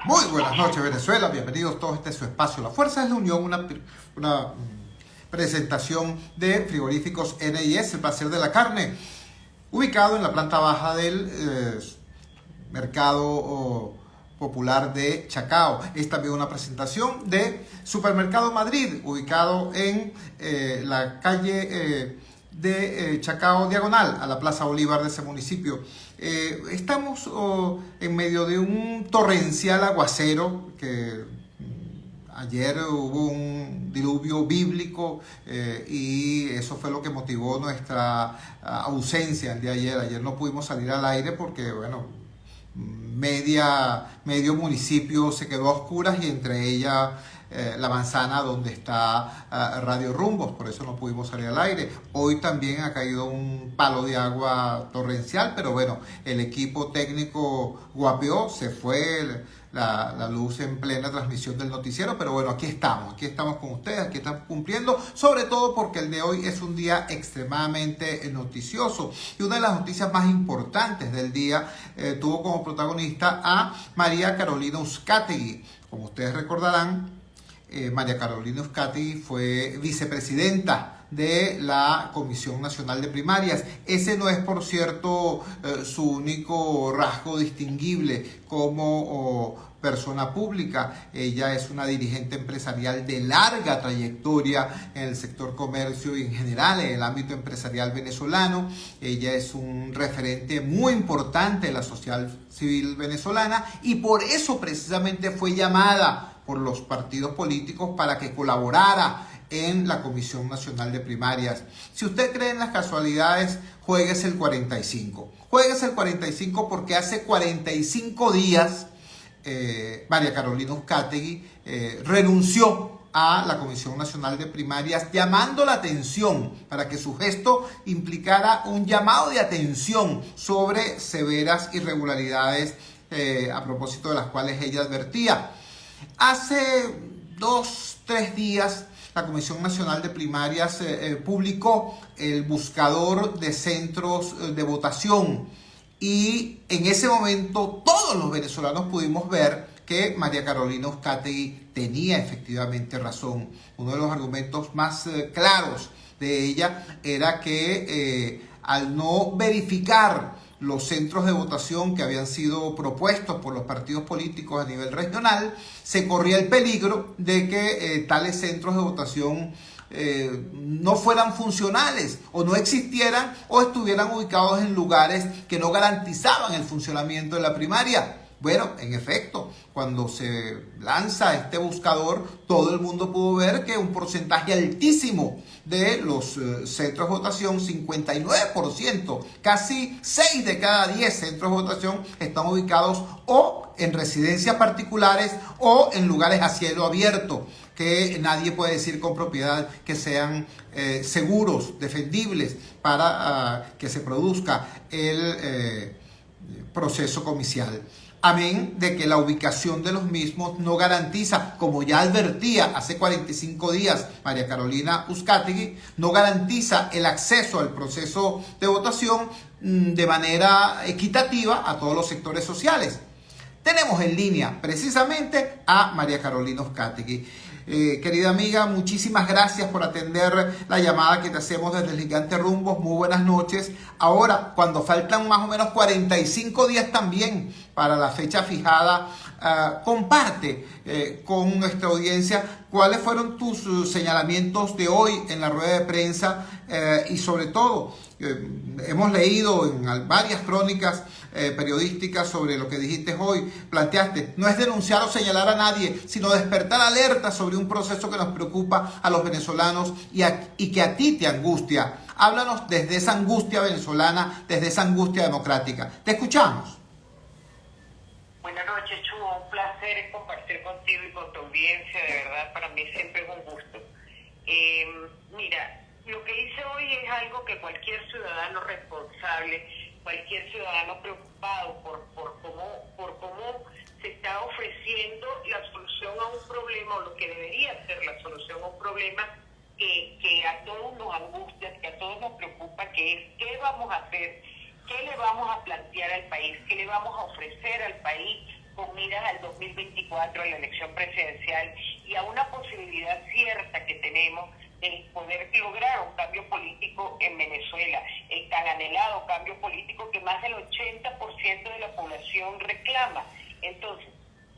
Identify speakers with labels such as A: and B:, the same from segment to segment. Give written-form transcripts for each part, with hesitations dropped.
A: Muy buenas noches, Venezuela. Bienvenidos todos. Este es su espacio. La Fuerza es la Unión, una presentación de Frigoríficos NIS, el placer de la carne, ubicado en la planta baja del mercado popular de Chacao. Es también una presentación de Supermercado Madrid, ubicado en la calle de Chacao Diagonal, a la Plaza Bolívar de ese municipio. Estamos en medio de un torrencial aguacero que ayer hubo un diluvio bíblico y eso fue lo que motivó nuestra ausencia el día de ayer. Ayer no pudimos salir al aire porque, bueno, medio municipio se quedó a oscuras y entre ellas la manzana donde está Radio Rumbos, por eso no pudimos salir al aire. Hoy también ha caído un palo de agua torrencial, pero bueno, el equipo técnico guapeó, se fue la luz en plena transmisión del noticiero, pero bueno, aquí estamos con ustedes, aquí estamos cumpliendo, sobre todo porque el de hoy es un día extremadamente noticioso y una de las noticias más importantes del día tuvo como protagonista a María Carolina Uzcategui. Como ustedes recordarán, María Carolina Uzcategui fue vicepresidenta de la Comisión Nacional de Primarias. Ese no es, por cierto, su único rasgo distinguible como persona pública. Ella es una dirigente empresarial de larga trayectoria en el sector comercio y en general en el ámbito empresarial venezolano. Ella es un referente muy importante de la sociedad civil venezolana y por eso precisamente fue llamada por los partidos políticos para que colaborara en la Comisión Nacional de Primarias. Si usted cree en las casualidades, juéguese el 45. Juéguese el 45 porque hace 45 días María Carolina Uzcategui renunció a la Comisión Nacional de Primarias, llamando la atención para que su gesto implicara un llamado de atención sobre severas irregularidades a propósito de las cuales ella advertía. Hace 2-3 días la Comisión Nacional de Primarias publicó el buscador de centros de votación y en ese momento todos los venezolanos pudimos ver que María Carolina Uzcategui tenía efectivamente razón. Uno de los argumentos más claros de ella era que al no verificar los centros de votación que habían sido propuestos por los partidos políticos a nivel regional, se corría el peligro de que tales centros de votación no fueran funcionales o no existieran o estuvieran ubicados en lugares que no garantizaban el funcionamiento de la primaria. Bueno, en efecto, cuando se lanza este buscador, todo el mundo pudo ver que un porcentaje altísimo de los centros de votación, 59%, casi 6 de cada 10 centros de votación están ubicados o en residencias particulares o en lugares a cielo abierto, que nadie puede decir con propiedad que sean seguros, defendibles para que se produzca el proceso comicial. Amén de que la ubicación de los mismos no garantiza, como ya advertía hace 45 días María Carolina Uzcategui, no garantiza el acceso al proceso de votación de manera equitativa a todos los sectores sociales. Tenemos en línea precisamente a María Carolina Uzcategui. Querida amiga, muchísimas gracias por atender la llamada que te hacemos desde el Gigante Rumbos. Muy buenas noches. Ahora, cuando faltan más o menos 45 días también para la fecha fijada, comparte con nuestra audiencia cuáles fueron tus señalamientos de hoy en la rueda de prensa y sobre todo, hemos leído en varias crónicas periodísticas sobre lo que dijiste hoy. Planteaste, no es denunciar o señalar a nadie, sino despertar alerta sobre un proceso que nos preocupa a los venezolanos y que a ti te angustia. Háblanos desde esa angustia venezolana, desde esa angustia democrática. Te escuchamos.
B: Buenas noches, Chu. Un placer compartir contigo y con tu audiencia. De verdad, para mí siempre es un gusto. Mira, lo que hice hoy es algo que cualquier ciudadano responsable, cualquier ciudadano preocupado por cómo se está ofreciendo la solución a un problema, o lo que debería ser la solución a un problema que a todos nos angustia, que a todos nos preocupa, que es qué vamos a hacer, qué le vamos a plantear al país, qué le vamos a ofrecer al país con miras al 2024, a la elección presidencial y a una posibilidad cierta que tenemos de poder lograr un cambio político en Venezuela, el tan anhelado cambio político que más del 80% de la población reclama. Entonces,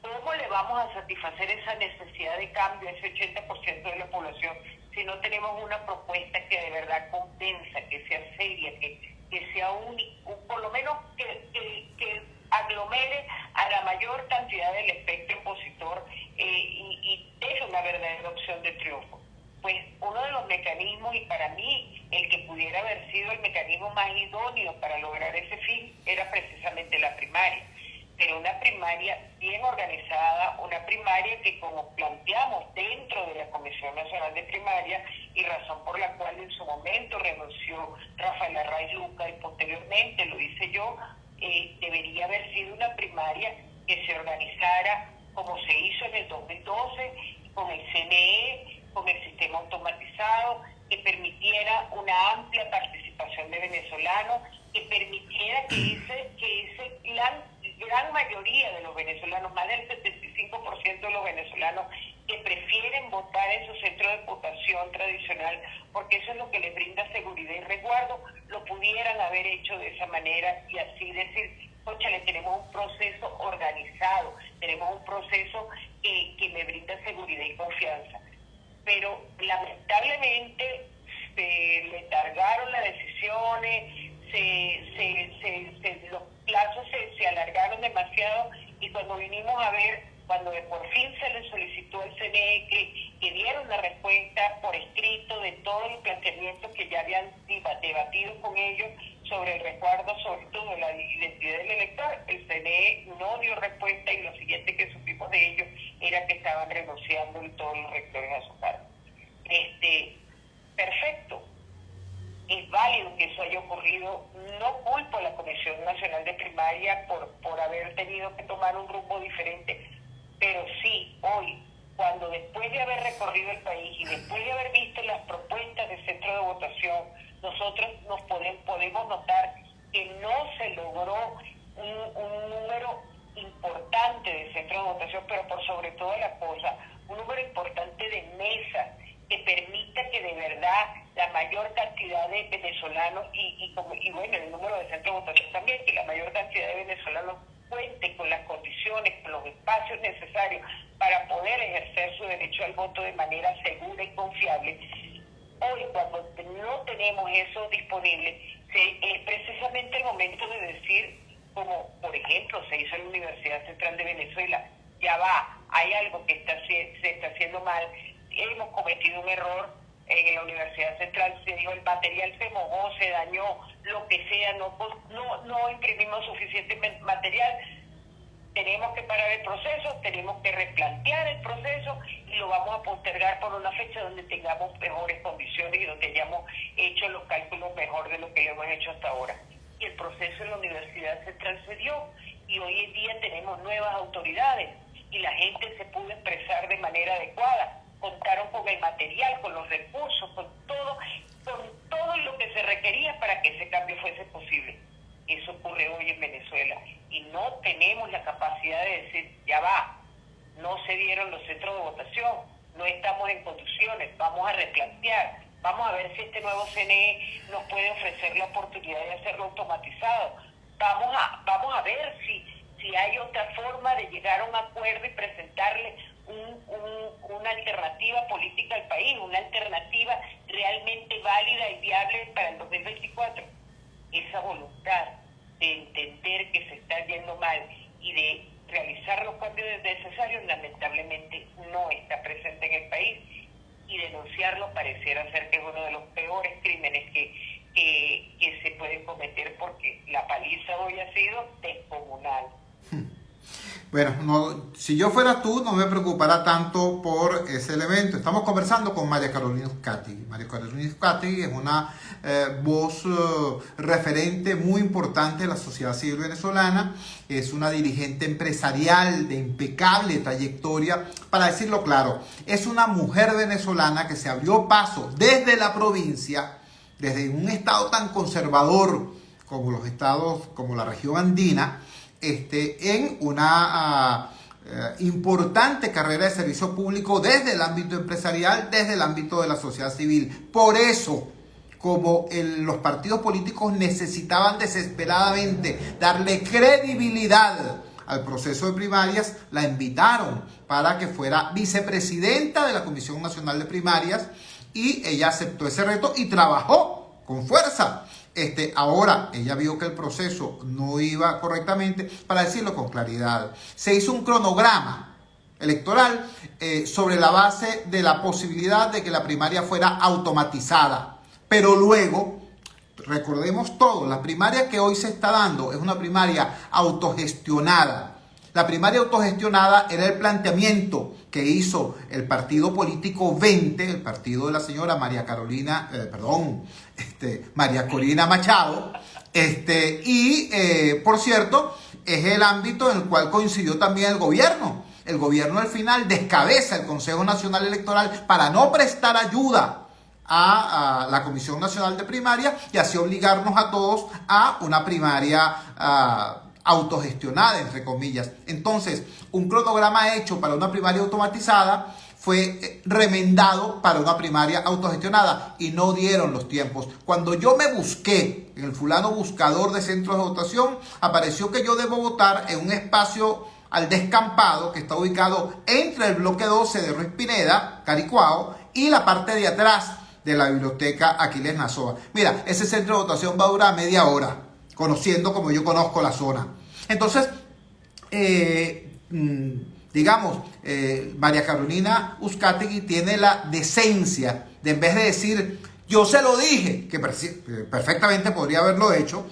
B: ¿cómo le vamos a satisfacer esa necesidad de cambio a ese 80% de la población si no tenemos una propuesta que de verdad convenza, que sea seria, que sea única, por lo menos que aglomere a la mayor cantidad del espectro opositor y deje una verdadera opción de triunfo? Pues uno de los mecanismos, y para mí el que pudiera haber sido el mecanismo más idóneo para lograr ese fin, era precisamente la primaria. Pero una primaria bien organizada, una primaria que, como planteamos dentro de la Comisión Nacional de Primaria, y razón por la cual en su momento renunció Rafael Arraiz Luca y posteriormente lo hice yo, debería haber sido una primaria que se organizara como se hizo en el 2012, con el CNE, con el sistema automatizado, que permitiera una amplia participación de venezolanos, que permitiera que gran mayoría de los venezolanos, más del 75% de los venezolanos que prefieren votar en su centro de votación tradicional, porque eso es lo que les brinda seguridad y resguardo, lo pudieran haber hecho de esa manera y así decir, cónchale, tenemos un proceso organizado, tenemos un proceso que me brinda seguridad y confianza. Pero lamentablemente se letargaron las decisiones, los plazos se alargaron demasiado y cuando vinimos a ver, cuando por fin se le solicitó al CNE que diera una respuesta por escrito de todos los planteamientos que ya habían debatido con ellos sobre el resguardo, sobre todo de la identidad del elector, el CNE no dio respuesta y lo siguiente que supimos de ellos era que estaban renunciando todos los rectores a su cargo. Perfecto. Es válido que eso haya ocurrido. No culpo a la Comisión Nacional de Primaria por haber tenido que tomar un rumbo diferente, pero sí, hoy, cuando después de haber recorrido el país y después de haber visto las propuestas de centro de votación, nosotros podemos notar que no se logró un número importante de centros de votación, pero por sobre todas las cosas, un número importante de mesas que permita que de verdad la mayor cantidad de venezolanos y bueno, el número de centros de votación también, que la mayor cantidad de venezolanos cuente con las condiciones, con los espacios necesarios para poder ejercer su derecho al voto de manera segura y confiable. Hoy, cuando no tenemos eso disponible, es precisamente el momento de decir, como por ejemplo se hizo en la Universidad Central de Venezuela, ya va, hay algo que se está haciendo mal, hemos cometido un error en la Universidad Central, se dijo el material se mojó, se dañó, lo que sea, no imprimimos suficiente material, tenemos que parar el proceso, tenemos que replantear el proceso y lo vamos a postergar por una fecha donde tengamos mejores condiciones y donde hayamos hecho los cálculos mejor de lo que lo hemos hecho hasta ahora. Y el proceso en la Universidad Central se dio y hoy en día tenemos nuevas autoridades y la gente se pudo expresar de manera adecuada, contaron con el material, con los recursos, con todo lo que se requería para que ese cambio fuese posible. Eso ocurre hoy en Venezuela y no tenemos la capacidad de decir, ya va, no se dieron los centros de votación, no estamos en condiciones, vamos a replantear, vamos a ver si este nuevo CNE nos puede ofrecer la oportunidad de hacerlo automatizado, vamos a ver si hay otra forma de llegar a un acuerdo y presentarle una alternativa política al país, una alternativa realmente válida y viable para el 2024. Esa voluntad de entender que se está yendo mal y de realizar los cambios necesarios lamentablemente no está presente en el país y denunciarlo pareciera ser que es uno de los peores crímenes que se pueden cometer porque la paliza hoy ha sido descomunal.
A: Bueno, si yo fuera tú, no me preocupara tanto por ese elemento. Estamos conversando con María Carolina Uzcategui. María Carolina Uzcategui es una voz referente muy importante de la sociedad civil venezolana. Es una dirigente empresarial de impecable trayectoria. Para decirlo claro, es una mujer venezolana que se abrió paso desde la provincia, desde un estado tan conservador como los estados, como la región andina, en una importante carrera de servicio público desde el ámbito empresarial, desde el ámbito de la sociedad civil. Por eso, como los partidos políticos necesitaban desesperadamente darle credibilidad al proceso de primarias, la invitaron para que fuera vicepresidenta de la Comisión Nacional de Primarias y ella aceptó ese reto y trabajó con fuerza. Ahora ella vio que el proceso no iba correctamente, para decirlo con claridad. Se hizo un cronograma electoral sobre la base de la posibilidad de que la primaria fuera automatizada. Pero luego, recordemos todo, la primaria que hoy se está dando es una primaria autogestionada. La primaria autogestionada era el planteamiento que hizo el partido político 20, el partido de la señora María Corina Machado, por cierto, es el ámbito en el cual coincidió también el gobierno. El gobierno al final descabeza el Consejo Nacional Electoral para no prestar ayuda a la Comisión Nacional de Primaria y así obligarnos a todos a una primaria autogestionada, entre comillas. Entonces, un cronograma hecho para una primaria automatizada fue remendado para una primaria autogestionada y no dieron los tiempos. Cuando yo me busqué en el fulano buscador de centros de votación, apareció que yo debo votar en un espacio al descampado que está ubicado entre el bloque 12 de Ruiz Pineda, Caricuao, y la parte de atrás de la biblioteca Aquiles Nazoa. Mira, ese centro de votación va a durar media hora, conociendo como yo conozco la zona. Entonces, María Carolina Uzcategui tiene la decencia de, en vez de decir, yo se lo dije, que perfectamente podría haberlo hecho,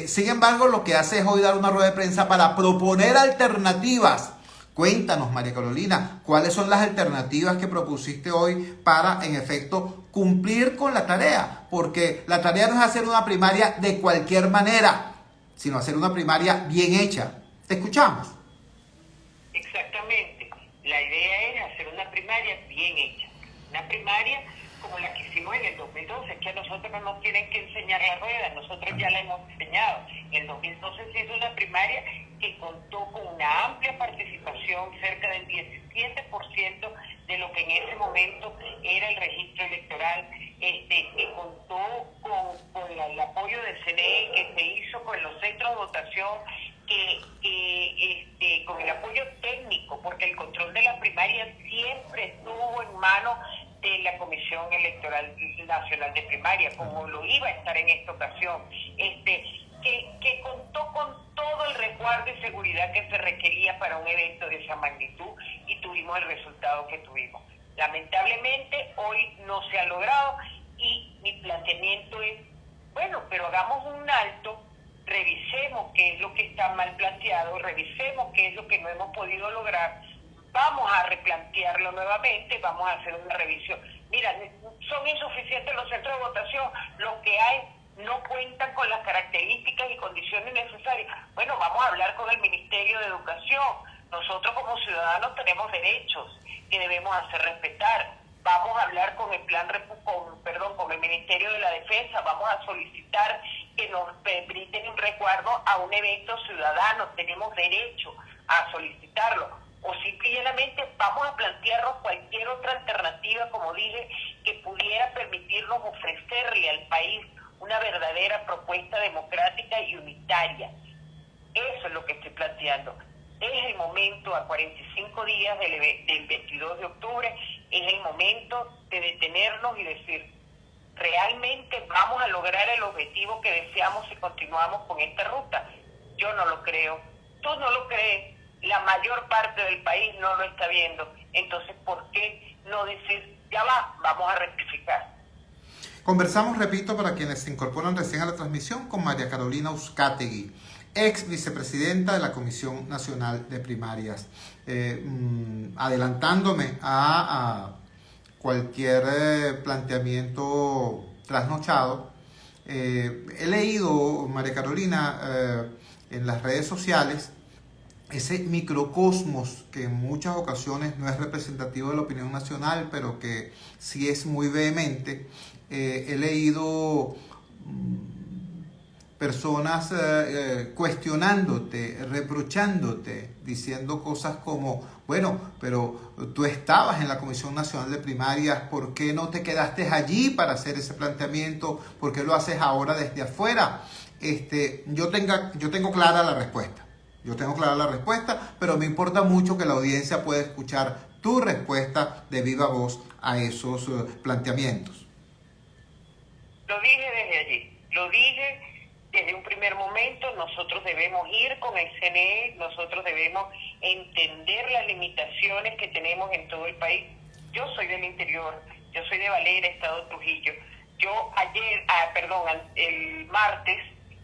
A: sin embargo, lo que hace es hoy dar una rueda de prensa para proponer alternativas. Cuéntanos, María Carolina, ¿cuáles son las alternativas que propusiste hoy para, en efecto, cumplir con la tarea? Porque la tarea no es hacer una primaria de cualquier manera, sino hacer una primaria bien hecha. ¿Te escuchamos?
B: Exactamente. La idea es hacer una primaria bien hecha. Una primaria como la que hicimos en el 2012, que a nosotros no nos tienen que enseñar la rueda, nosotros ya la hemos enseñado. En el 2012 se hizo una primaria que contó con una amplia participación, cerca del 17% de lo que en ese momento era el registro electoral, que contó con el apoyo del CNE, que se hizo con los centros de votación, con el apoyo técnico, porque el control de la primaria siempre estuvo en manos de la Comisión Electoral Nacional de Primaria, como lo iba a estar en esta ocasión, que contó con todo el resguardo y seguridad que se requería para un evento de esa magnitud y tuvimos el resultado que tuvimos. Lamentablemente hoy no se ha logrado y mi planteamiento es, bueno, pero hagamos un alto, revisemos qué es lo que está mal planteado, revisemos qué es lo que no hemos podido lograr, vamos a replantearlo nuevamente, vamos a hacer una revisión. Mira, son insuficientes los centros de votación, los que hay no cuentan con las características y condiciones necesarias. Bueno, vamos a hablar con el Ministerio de Educación. Nosotros como ciudadanos tenemos derechos que debemos hacer respetar. Vamos a hablar con el con el Ministerio de la Defensa, vamos a solicitar que nos brinden un resguardo a un evento ciudadano, tenemos derecho a solicitarlo. O simplemente vamos a plantearnos cualquier otra alternativa, como dije, que pudiera permitirnos ofrecerle al país una verdadera propuesta democrática y unitaria. Eso es lo que estoy planteando. Es el momento, a 45 días del 22 de octubre, es el momento de detenernos y decir, ¿realmente vamos a lograr el objetivo que deseamos si continuamos con esta ruta? Yo no lo creo. Tú no lo crees. La mayor parte del país no lo está viendo. Entonces, ¿por qué no decir, ya va, vamos a rectificar?
A: Conversamos, repito, para quienes se incorporan recién a la transmisión, con María Carolina Uzcategui, ex vicepresidenta de la Comisión Nacional de Primarias. Adelantándome a cualquier planteamiento trasnochado, he leído, María Carolina, en las redes sociales, ese microcosmos que en muchas ocasiones no es representativo de la opinión nacional, pero que sí es muy vehemente. He leído personas cuestionándote, reprochándote, diciendo cosas como, bueno, pero tú estabas en la Comisión Nacional de Primarias, ¿por qué no te quedaste allí para hacer ese planteamiento? ¿Por qué lo haces ahora desde afuera? Yo tengo clara la respuesta. Yo tengo clara la respuesta, pero me importa mucho que la audiencia pueda escuchar tu respuesta de viva voz a esos planteamientos.
B: Lo dije desde allí, lo dije desde un primer momento. Nosotros debemos ir con el CNE, nosotros debemos entender las limitaciones que tenemos en todo el país. Yo soy del interior, yo soy de Valera, Estado Trujillo. Yo el martes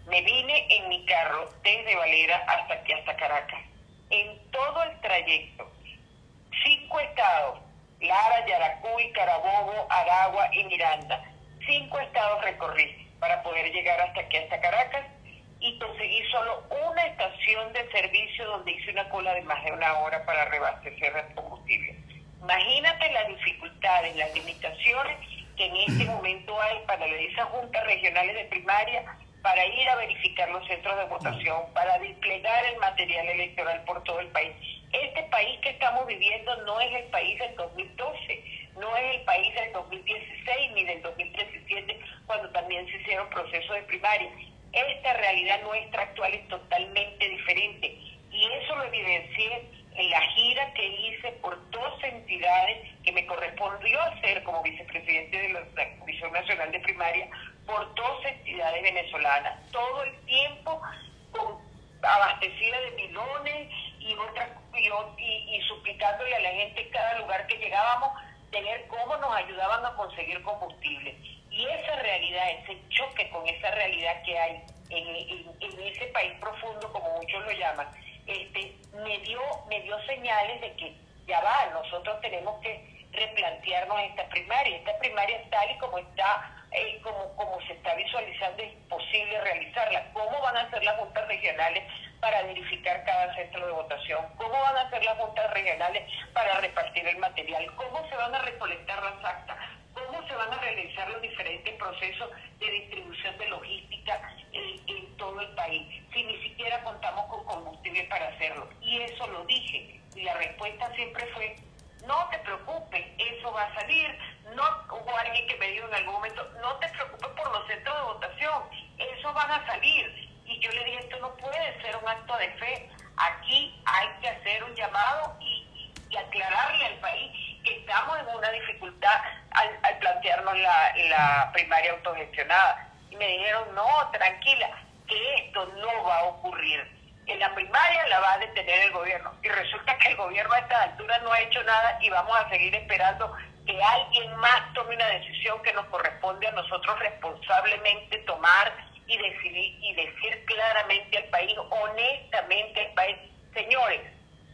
B: me vine en mi carro desde Valera hasta aquí, hasta Caracas. En todo el trayecto, 5 estados, Lara, Yaracuy, Carabobo, Aragua y Miranda. 5 estados recorrí para poder llegar hasta aquí, hasta Caracas, y conseguí solo una estación de servicio donde hice una cola de más de 1 hora para reabastecer el combustible. Imagínate las dificultades, las limitaciones que en este momento hay para esas juntas regionales de primaria, para ir a verificar los centros de votación, para desplegar el material electoral por todo el país. Este país que estamos viviendo no es el país del 2012, no es el país del 2016 ni del 2017, cuando también se hicieron procesos de primaria. Esta realidad nuestra actual es totalmente diferente, y eso lo evidencié en la gira que hice por 2 entidades que me correspondió hacer como vicepresidente de la Comisión Nacional de Primaria, por 2 entidades venezolanas, todo el tiempo abastecida de bidones y suplicándole a la gente en cada lugar que llegábamos tener cómo nos ayudaban a conseguir combustible. Y esa realidad, ese choque con esa realidad que hay en ese país profundo, como muchos lo llaman, me dio señales de que ya va, nosotros tenemos que replantearnos esta primaria. Esta primaria tal y como está, como se está visualizando, es imposible realizarla. ¿Cómo van a ser las juntas regionales para verificar cada centro de votación? ¿Cómo van a ser las juntas regionales para repartir el material? ¿Cómo se van a recolectar las actas? ¿Cómo se van a realizar los diferentes procesos de distribución de logística en todo el país, si ni siquiera contamos con combustible para hacerlo? Y eso lo dije, y la respuesta siempre fue: no te preocupes, eso va a salir. No, hubo alguien que me dijo en algún momento: no te preocupes por los centros de votación, esos van a salir. Y yo le dije: esto no puede ser un acto de fe. Aquí hay que hacer un llamado y aclararle al país que estamos en una dificultad al plantearnos la primaria autogestionada. Y me dijeron: no, tranquila, que esto no va a ocurrir. En la primaria la va a detener el gobierno. Y resulta que el gobierno a esta altura no ha hecho nada, y vamos a seguir esperando que alguien más tome una decisión que nos corresponde a nosotros responsablemente tomar y decidir y decir claramente al país, honestamente al país: señores,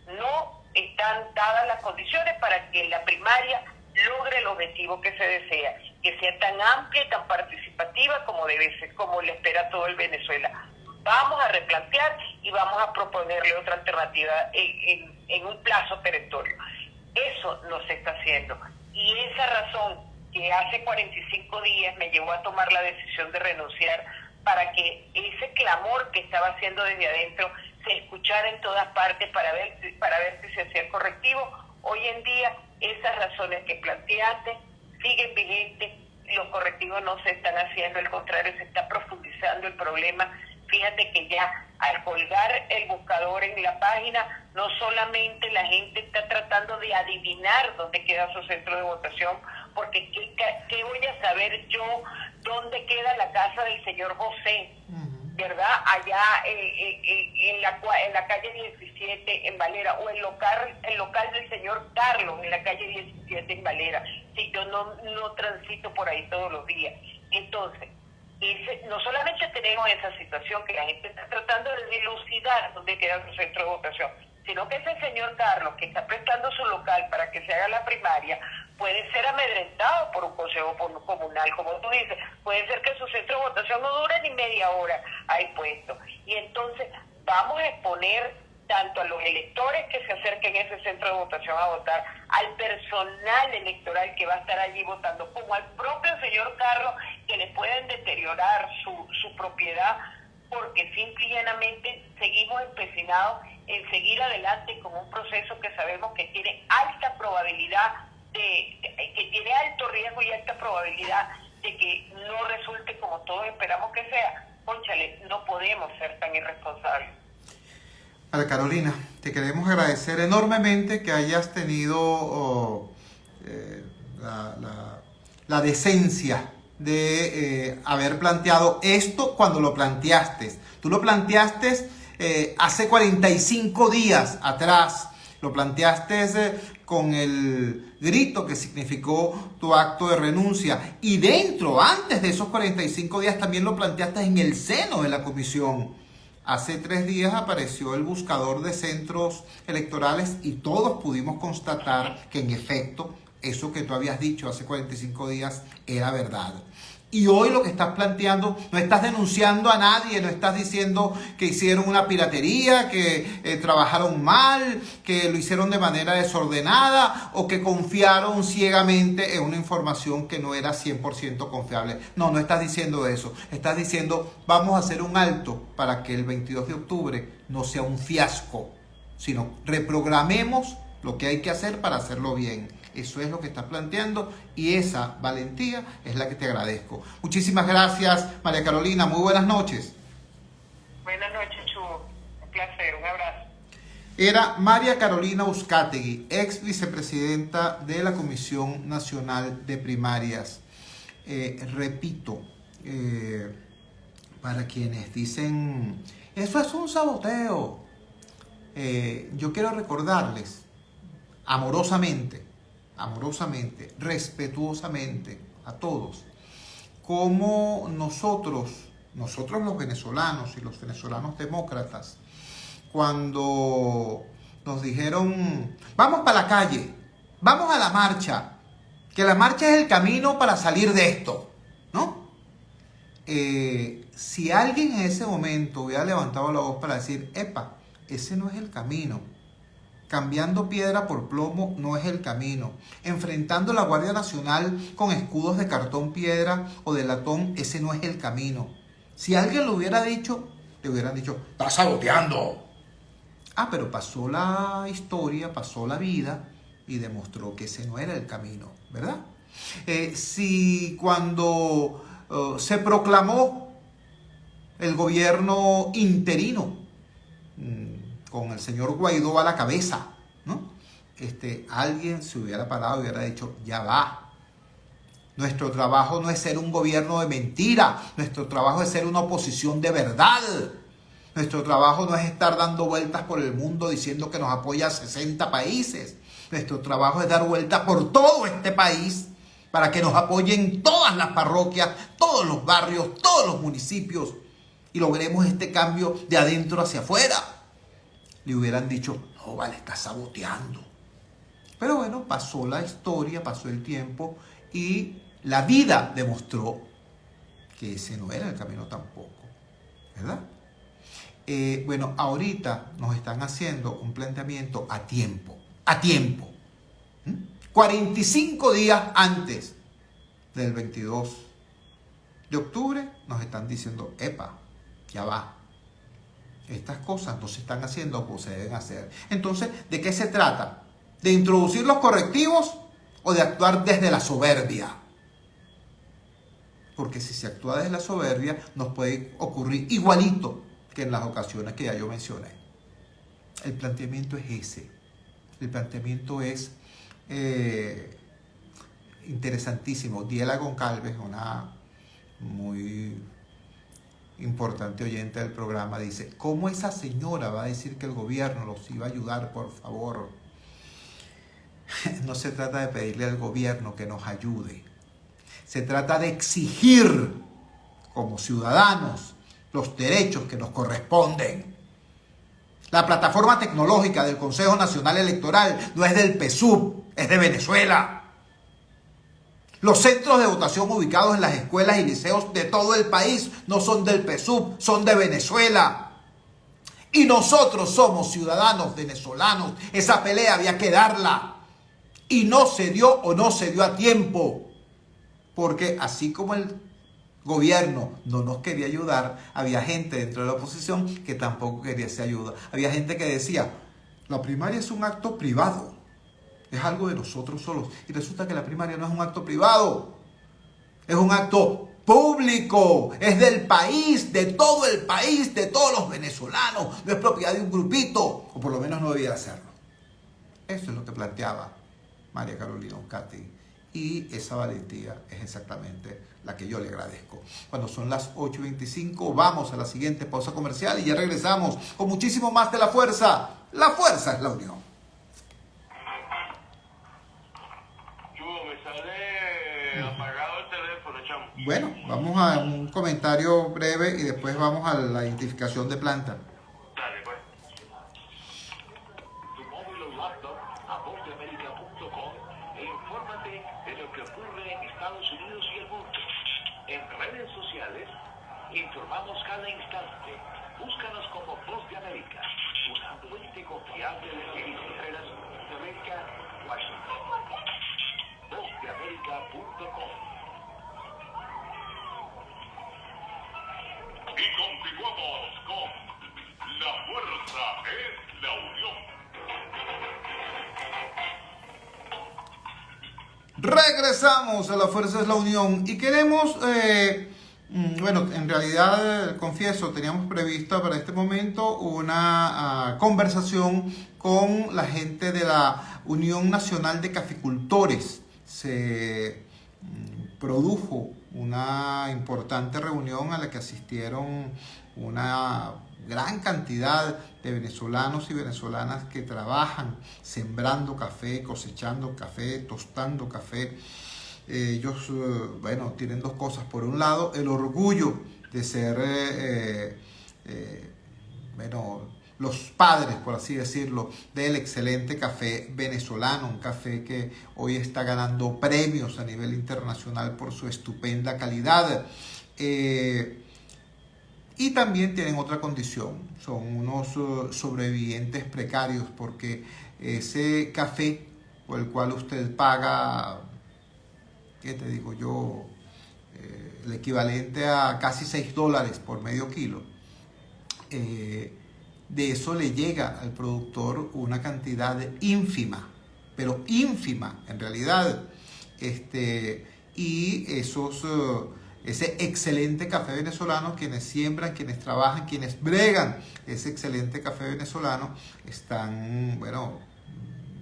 B: no están dadas las condiciones para que la primaria logre el objetivo que se desea, que sea tan amplia y tan participativa como debe ser, como le espera todo el Venezuela. Vamos a replantear y vamos a proponerle otra alternativa en un plazo perentorio. Eso no se está haciendo, y esa razón que hace 45 días me llevó a tomar la decisión de renunciar, para que ese clamor que estaba haciendo desde adentro se escuchara en todas partes, para ver si se hacía correctivo. Hoy en día esas razones que planteaste siguen vigentes, los correctivos no se están haciendo, al contrario, se está profundizando el problema. Fíjate que ya al colgar el buscador en la página, no solamente la gente está tratando de adivinar dónde queda su centro de votación, porque ¿qué voy a saber yo dónde queda la casa del señor José? ¿Verdad? Allá en la calle 17 en Valera, o el local del señor Carlos en la calle 17 en Valera, si yo no transito por ahí todos los días. Entonces, no solamente tenemos esa situación que la gente está tratando de dilucidar dónde queda su centro de votación, sino que ese señor Carlos, que está prestando su local para que se haga la primaria, puede ser amedrentado por un consejo comunal, como tú dices. Puede ser que su centro de votación no dure ni media hora ahí puesto. Y entonces vamos a exponer tanto a los electores que se acerquen a ese centro de votación a votar, al personal electoral que va a estar allí votando, como al propio señor Carlos, que le pueden deteriorar su propiedad porque simple y llanamente seguimos empecinados en seguir adelante con un proceso que sabemos que tiene alta probabilidad que tiene alto riesgo y alta probabilidad de que no resulte como todos esperamos que sea. Cónchale, no podemos ser tan irresponsables.
A: María Carolina, te queremos agradecer enormemente que hayas tenido la decencia de haber planteado esto cuando lo planteaste. Tú lo planteaste hace 45 días atrás. Lo planteaste con el grito que significó tu acto de renuncia. Y dentro, antes de esos 45 días, también lo planteaste en el seno de la comisión. Hace 3 días apareció el buscador de centros electorales y todos pudimos constatar que en efecto eso que tú habías dicho hace 45 días era verdad. Y hoy lo que estás planteando, no estás denunciando a nadie, no estás diciendo que hicieron una piratería, que trabajaron mal, que lo hicieron de manera desordenada o que confiaron ciegamente en una información que no era 100% confiable. No, no estás diciendo eso. Estás diciendo, vamos a hacer un alto para que el 22 de octubre no sea un fiasco, sino reprogramemos lo que hay que hacer para hacerlo bien. Eso es lo que estás planteando y esa valentía es la que te agradezco. Muchísimas gracias, María Carolina. Muy buenas noches.
B: Buenas noches, Chugo. Un placer, un abrazo.
A: Era María Carolina Uzcategui, ex vicepresidenta de la Comisión Nacional de Primarias. Repito, para quienes dicen, eso es un saboteo, yo quiero recordarles amorosamente, respetuosamente a todos, como nosotros los venezolanos y los venezolanos demócratas, cuando nos dijeron, vamos para la calle, vamos a la marcha, que la marcha es el camino para salir de esto, ¿no? Si alguien en ese momento hubiera levantado la voz para decir, epa, ese no es el camino, cambiando piedra por plomo no es el camino, enfrentando a la Guardia Nacional con escudos de cartón piedra o de latón, ese no es el camino. Si alguien lo hubiera dicho, le hubieran dicho, ¡estás saboteando! Pero pasó la historia, pasó la vida y demostró que ese no era el camino, ¿verdad? Si cuando se proclamó el gobierno interino, con el señor Guaidó a la cabeza, ¿no? Alguien se hubiera parado y hubiera dicho, ya va. Nuestro trabajo no es ser un gobierno de mentira, nuestro trabajo es ser una oposición de verdad. Nuestro trabajo no es estar dando vueltas por el mundo diciendo que nos apoya 60 países. Nuestro trabajo es dar vueltas por todo este país para que nos apoyen todas las parroquias, todos los barrios, todos los municipios y logremos este cambio de adentro hacia afuera. Le hubieran dicho, no vale, está saboteando. Pero bueno, pasó la historia, pasó el tiempo y la vida demostró que ese no era el camino tampoco, ¿verdad? Bueno, ahorita nos están haciendo un planteamiento a tiempo. 45 días antes del 22 de octubre nos están diciendo, epa, ya va. Estas cosas no se están haciendo como se deben hacer. Entonces, ¿de qué se trata? ¿De introducir los correctivos o de actuar desde la soberbia? Porque si se actúa desde la soberbia, nos puede ocurrir igualito que en las ocasiones que ya yo mencioné. El planteamiento es ese. El planteamiento es interesantísimo. Diela Goncalves, una muy importante oyente del programa, dice, ¿cómo esa señora va a decir que el gobierno los iba a ayudar? Por favor. No se trata de pedirle al gobierno que nos ayude. Se trata de exigir como ciudadanos los derechos que nos corresponden. La plataforma tecnológica del Consejo Nacional Electoral no es del PSUV, es de Venezuela. Los centros de votación ubicados en las escuelas y liceos de todo el país no son del PSUV, son de Venezuela. Y nosotros somos ciudadanos venezolanos. Esa pelea había que darla. Y no se dio o no se dio a tiempo. Porque así como el gobierno no nos quería ayudar, había gente dentro de la oposición que tampoco quería esa ayuda. Había gente que decía, la primaria es un acto privado, es algo de nosotros solos. Y resulta que la primaria no es un acto privado, es un acto público, es del país, de todo el país, de todos los venezolanos, no es propiedad de un grupito, o por lo menos no debía hacerlo. Eso es lo que planteaba María Carolina Oncati, y esa valentía es exactamente la que yo le agradezco. Cuando son las 8:25, vamos a la siguiente pausa comercial y ya regresamos con muchísimo más de La Fuerza. La fuerza es la unión.
C: Me sale apagado el teléfono, chamo.
A: Bueno, vamos a un comentario breve y después vamos a la identificación de planta.
C: Dale, pues.
D: Tu móvil o laptop a vozdeamerica.com e infórmate de lo que ocurre en Estados Unidos y el mundo. En redes sociales informamos cada instante. Búscanos como Voz de América, una fuente confiable de noticias de América, Washington. Vozdeamerica.com.
C: Y continuamos con La Fuerza es la Unión.
A: Regresamos a La Fuerza es la Unión y queremos, bueno, en realidad, confieso, teníamos previsto para este momento una conversación con la gente de la Unión Nacional de Caficultores. Se produjo una importante reunión a la que asistieron una gran cantidad de venezolanos y venezolanas que trabajan sembrando café, cosechando café, tostando café. Ellos, bueno, tienen dos cosas. Por un lado, el orgullo de ser, bueno, los padres, por así decirlo, del excelente café venezolano, un café que hoy está ganando premios a nivel internacional por su estupenda calidad. Y también tienen otra condición, son unos sobrevivientes precarios, porque ese café por el cual usted paga, ¿qué te digo yo? El equivalente a casi $6 por medio kilo. De eso le llega al productor una cantidad ínfima, pero ínfima en realidad. Y ese excelente café venezolano, quienes siembran, quienes trabajan, quienes bregan ese excelente café venezolano, están, bueno,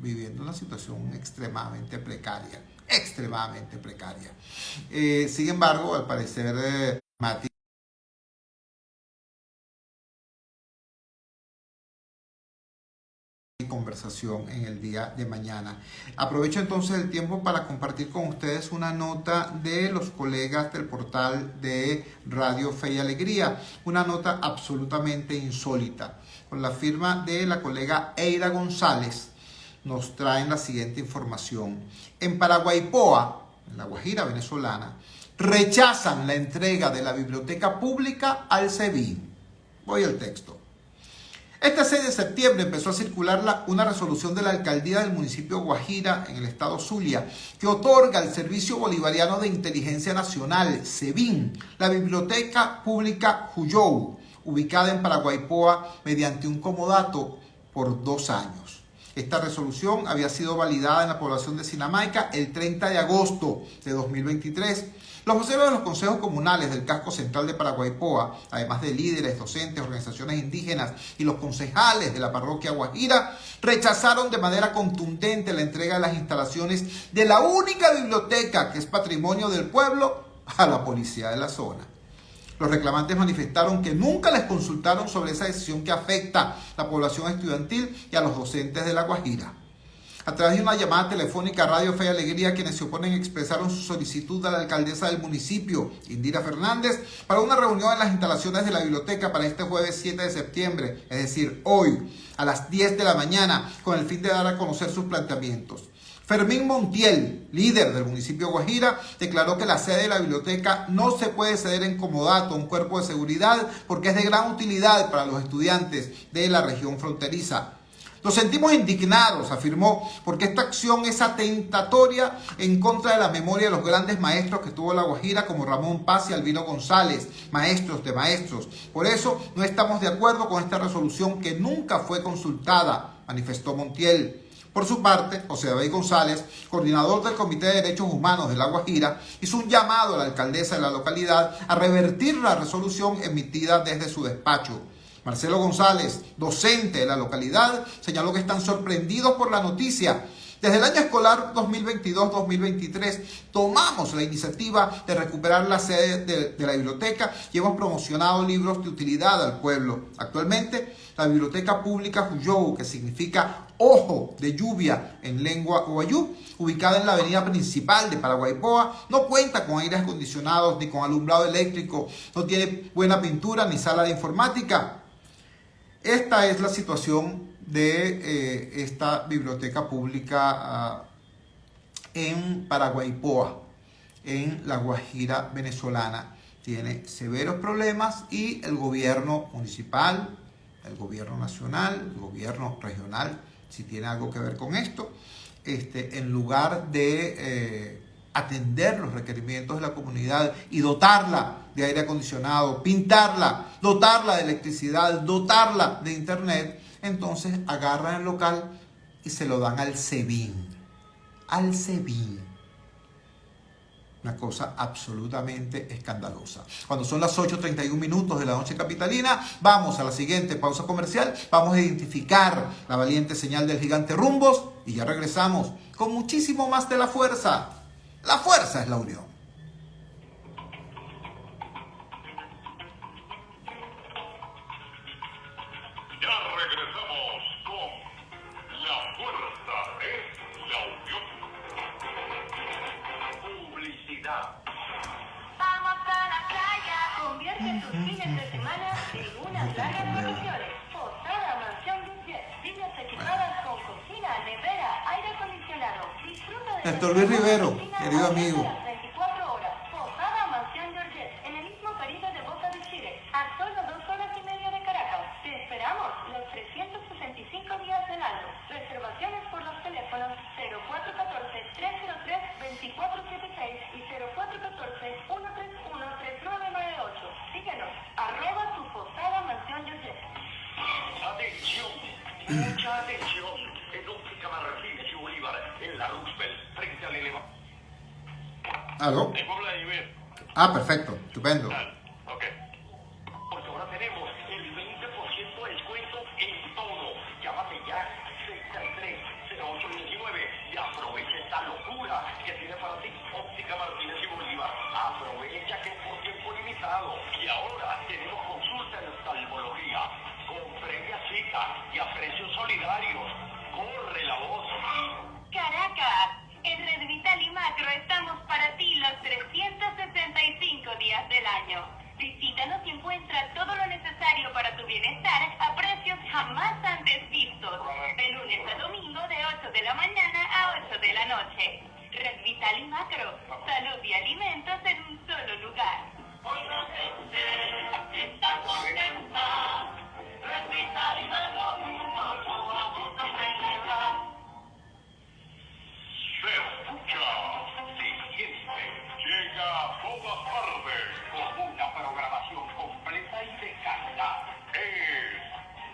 A: viviendo una situación extremadamente precaria. Sin embargo, al parecer, Mati conversación en el día de mañana. Aprovecho entonces el tiempo para compartir con ustedes una nota de los colegas del portal de Radio Fe y Alegría, una nota absolutamente insólita. Con la firma de la colega Eira González nos traen la siguiente información. En Paraguaipoa, en la Guajira venezolana, rechazan la entrega de la biblioteca pública al SEBIN. Voy al texto. Este 6 de septiembre empezó a circular una resolución de la alcaldía del municipio Guajira, en el estado Zulia, que otorga al Servicio Bolivariano de Inteligencia Nacional, SEBIN, la biblioteca pública Juyou, ubicada en Paraguaipoa, mediante un comodato por 2 años. Esta resolución había sido validada en la población de Sinamaica el 30 de agosto de 2023. Los voceros de los consejos comunales del casco central de Paraguaipoa, además de líderes, docentes, organizaciones indígenas y los concejales de la parroquia Guajira, rechazaron de manera contundente la entrega de las instalaciones de la única biblioteca que es patrimonio del pueblo a la policía de la zona. Los reclamantes manifestaron que nunca les consultaron sobre esa decisión que afecta a la población estudiantil y a los docentes de la Guajira. A través de una llamada telefónica a Radio Fe y Alegría, quienes se oponen expresaron su solicitud a la alcaldesa del municipio, Indira Fernández, para una reunión en las instalaciones de la biblioteca para este jueves 7 de septiembre, es decir, hoy, a las 10 de la mañana, con el fin de dar a conocer sus planteamientos. Fermín Montiel, líder del municipio Guajira, declaró que la sede de la biblioteca no se puede ceder en comodato a un cuerpo de seguridad porque es de gran utilidad para los estudiantes de la región fronteriza. Nos sentimos indignados, afirmó, porque esta acción es atentatoria en contra de la memoria de los grandes maestros que tuvo La Guajira, como Ramón Paz y Albino González, maestros de maestros. Por eso no estamos de acuerdo con esta resolución que nunca fue consultada, manifestó Montiel. Por su parte, José David González, coordinador del Comité de Derechos Humanos de La Guajira, hizo un llamado a la alcaldesa de la localidad a revertir la resolución emitida desde su despacho. Marcelo González, docente de la localidad, señaló que están sorprendidos por la noticia. Desde el año escolar 2022-2023 tomamos la iniciativa de recuperar la sede de la biblioteca y hemos promocionado libros de utilidad al pueblo. Actualmente, la Biblioteca Pública Huyou, que significa ojo de lluvia en lengua guayú, ubicada en la avenida principal de Paraguaypoa, no cuenta con aires acondicionados ni con alumbrado eléctrico, no tiene buena pintura ni sala de informática. Esta es la situación de esta biblioteca pública en Paraguaypoa, en La Guajira venezolana. Tiene severos problemas y el gobierno municipal, el gobierno nacional, el gobierno regional, si tiene algo que ver con esto, en lugar de atender los requerimientos de la comunidad y dotarla de aire acondicionado, pintarla, dotarla de electricidad, dotarla de internet, entonces agarran el local y se lo dan al SEBIN. Al SEBIN. Una cosa absolutamente escandalosa. Cuando son las 8:31 de la noche capitalina, vamos a la siguiente pausa comercial. Vamos a identificar la valiente señal del gigante Rumbos y ya regresamos con muchísimo más de La Fuerza. La fuerza es la unión.
C: Ya regresamos con La Fuerza es la Unión.
D: Publicidad.
E: Vamos a la playa. Convierte tus fines de semana en unas largas vacaciones. Posada Mansión Dujet. Villas equipadas con cocina, nevera, aire acondicionado. Disfruta de
A: Néstor Luis Rivero, querido amigo.
E: 24 horas. Posada Mansión Dujet. En el mismo periodo de Boca de Chile. A solo 2 horas y media de Caracas. Te esperamos los 365 días del año. Reservaciones por los teléfonos 0414-303-2476 y 0414-131-3998. Síguenos, @tu Posada Mansión Dujet.
D: Atención, mucha atención. En Óptica Martínez y Bolívar, en la Roosevelt, frente al elevador.
A: ¿Aló?
C: En Puebla de Iber.
A: Perfecto, estupendo.
C: Ok.
D: Porque ahora tenemos el 20% de descuento en todo. Llámate ya 630819 y aprovecha esta locura que tiene para ti Óptica Martínez y Bolívar. Aprovecha que es por tiempo limitado. Y ahora tenemos consulta en oftalmología con previa cita y a precios solidarios. Corre la voz.
E: Caracas, en Red Vital y Macro estamos para ti los 365 días del año. Visítanos y encuentra todo lo necesario para tu bienestar a precios jamás antes vistos. De lunes a domingo de 8 de la mañana a 8 de la noche. Red Vital y Macro, salud y alimentos en un solo lugar. Hoy la gente está contenta. Red Vital y Macro, juntos vamos a celebrar.
C: Se escucha, se siente, llega a todas partes.
D: Con una programación completa y de calidad.
C: Es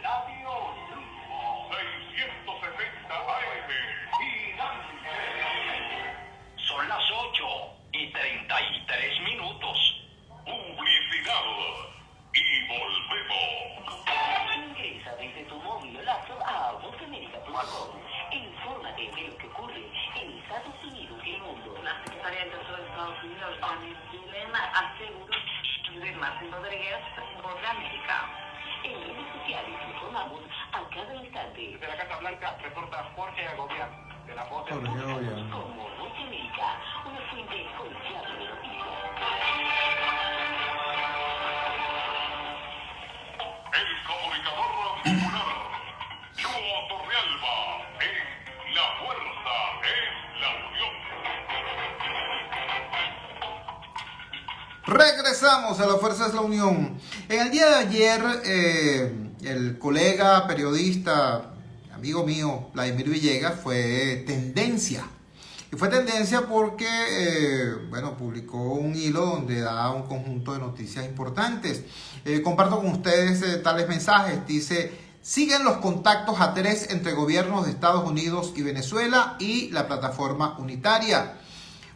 D: Radio Rumbo.
C: 670 AM.
D: Gigante. Son las 8:33.
C: Publicidad. Y volvemos.
F: Ingresa desde tu móvil o laptop a votamérica.com e infórmate de lo que ocurre en Estados Unidos y el mundo.
G: La Secretaría del Tesoro de Estados Unidos, Janet Yellen, aseguró de Martín Rodríguez, Voz de América.
F: En redes sociales informamos a cada instante
D: Desde la Casa Blanca reporta Jorge Agobián de la Voz de
A: Jorge Agobián.
F: como Voz de América, una fuente confiable de noticias.
C: El comunicador popular, Chuo Torrealba, en La Fuerza es la Unión.
A: Regresamos a La Fuerza es la Unión. En el día de ayer, el colega periodista, amigo mío, Vladimir Villegas, fue tendencia. Y fue tendencia porque, publicó un hilo donde da un conjunto de noticias importantes. Comparto con ustedes tales mensajes. Dice: siguen los contactos a 3 entre gobiernos de Estados Unidos y Venezuela y la plataforma unitaria.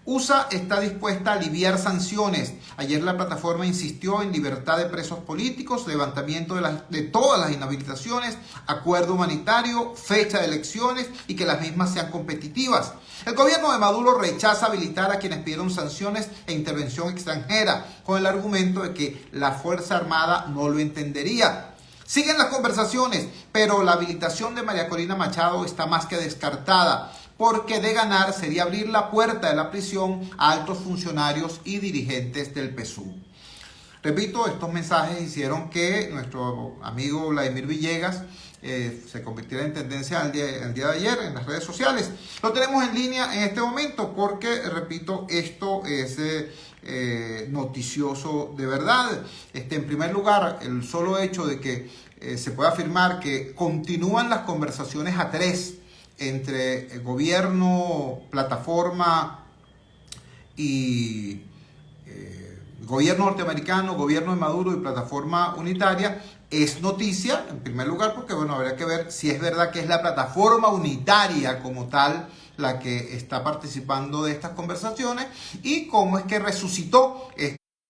A: USA está dispuesta a aliviar sanciones. Ayer la plataforma insistió en libertad de presos políticos, levantamiento de todas las inhabilitaciones, acuerdo humanitario, fecha de elecciones y que las mismas sean competitivas. El gobierno de Maduro rechaza habilitar a quienes pidieron sanciones e intervención extranjera, con el argumento de que la Fuerza Armada no lo entendería. Siguen las conversaciones, pero la habilitación de María Corina Machado está más que descartada, porque de ganar sería abrir la puerta de la prisión a altos funcionarios y dirigentes del PSUV. Repito, estos mensajes hicieron que nuestro amigo Vladimir Villegas se convirtiera en tendencia el día de ayer en las redes sociales. Lo tenemos en línea en este momento porque, repito, esto es noticioso de verdad. En primer lugar, el solo hecho de que se pueda afirmar que continúan las conversaciones a 3 entre el gobierno, plataforma y gobierno norteamericano, gobierno de Maduro y plataforma unitaria, es noticia, en primer lugar, porque habría que ver si es verdad que es la plataforma unitaria como tal la que está participando de estas conversaciones y cómo es que resucitó.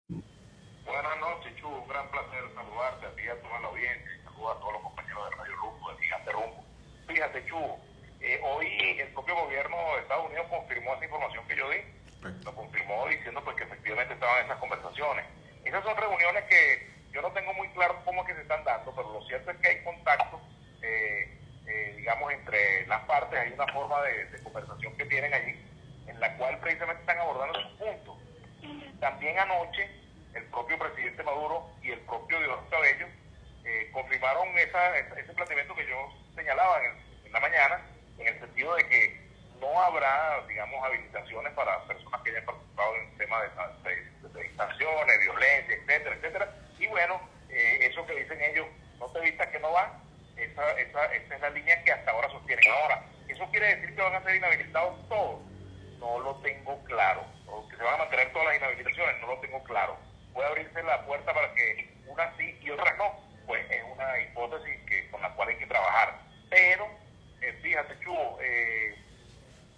C: Buenas noches, Chu, un gran placer saludarte a ti y a toda la audiencia, y saludo a todos los compañeros de Radio Rumbo, del Gigante Rumbo. Fíjate, Chu, hoy el propio gobierno de Estados Unidos confirmó esa información que yo di. Lo confirmó diciendo pues que efectivamente estaban esas conversaciones. Esas son reuniones que yo no tengo muy claro cómo es que se están dando, pero lo cierto es que hay contacto, digamos, entre las partes. Hay una forma de conversación que tienen allí, en la cual precisamente están abordando sus puntos. También anoche, el propio presidente Maduro y el propio Diosdado Cabello confirmaron ese planteamiento que yo señalaba en la mañana, en el sentido de que no habrá, digamos, habilitaciones para personas que hayan participado en temas de sanciones, violencia, etcétera, etcétera. Y bueno, eso que dicen ellos, no te vistas que no va, esa es la línea que hasta ahora sostienen. Ahora, ¿eso quiere decir que van a ser inhabilitados todos? No lo tengo claro. O que se van a mantener todas las inhabilitaciones, no lo tengo claro. ¿Puede abrirse la puerta para que unas sí y otras no? Pues es una hipótesis con la cual hay que trabajar. Pero, fíjate, Chubo,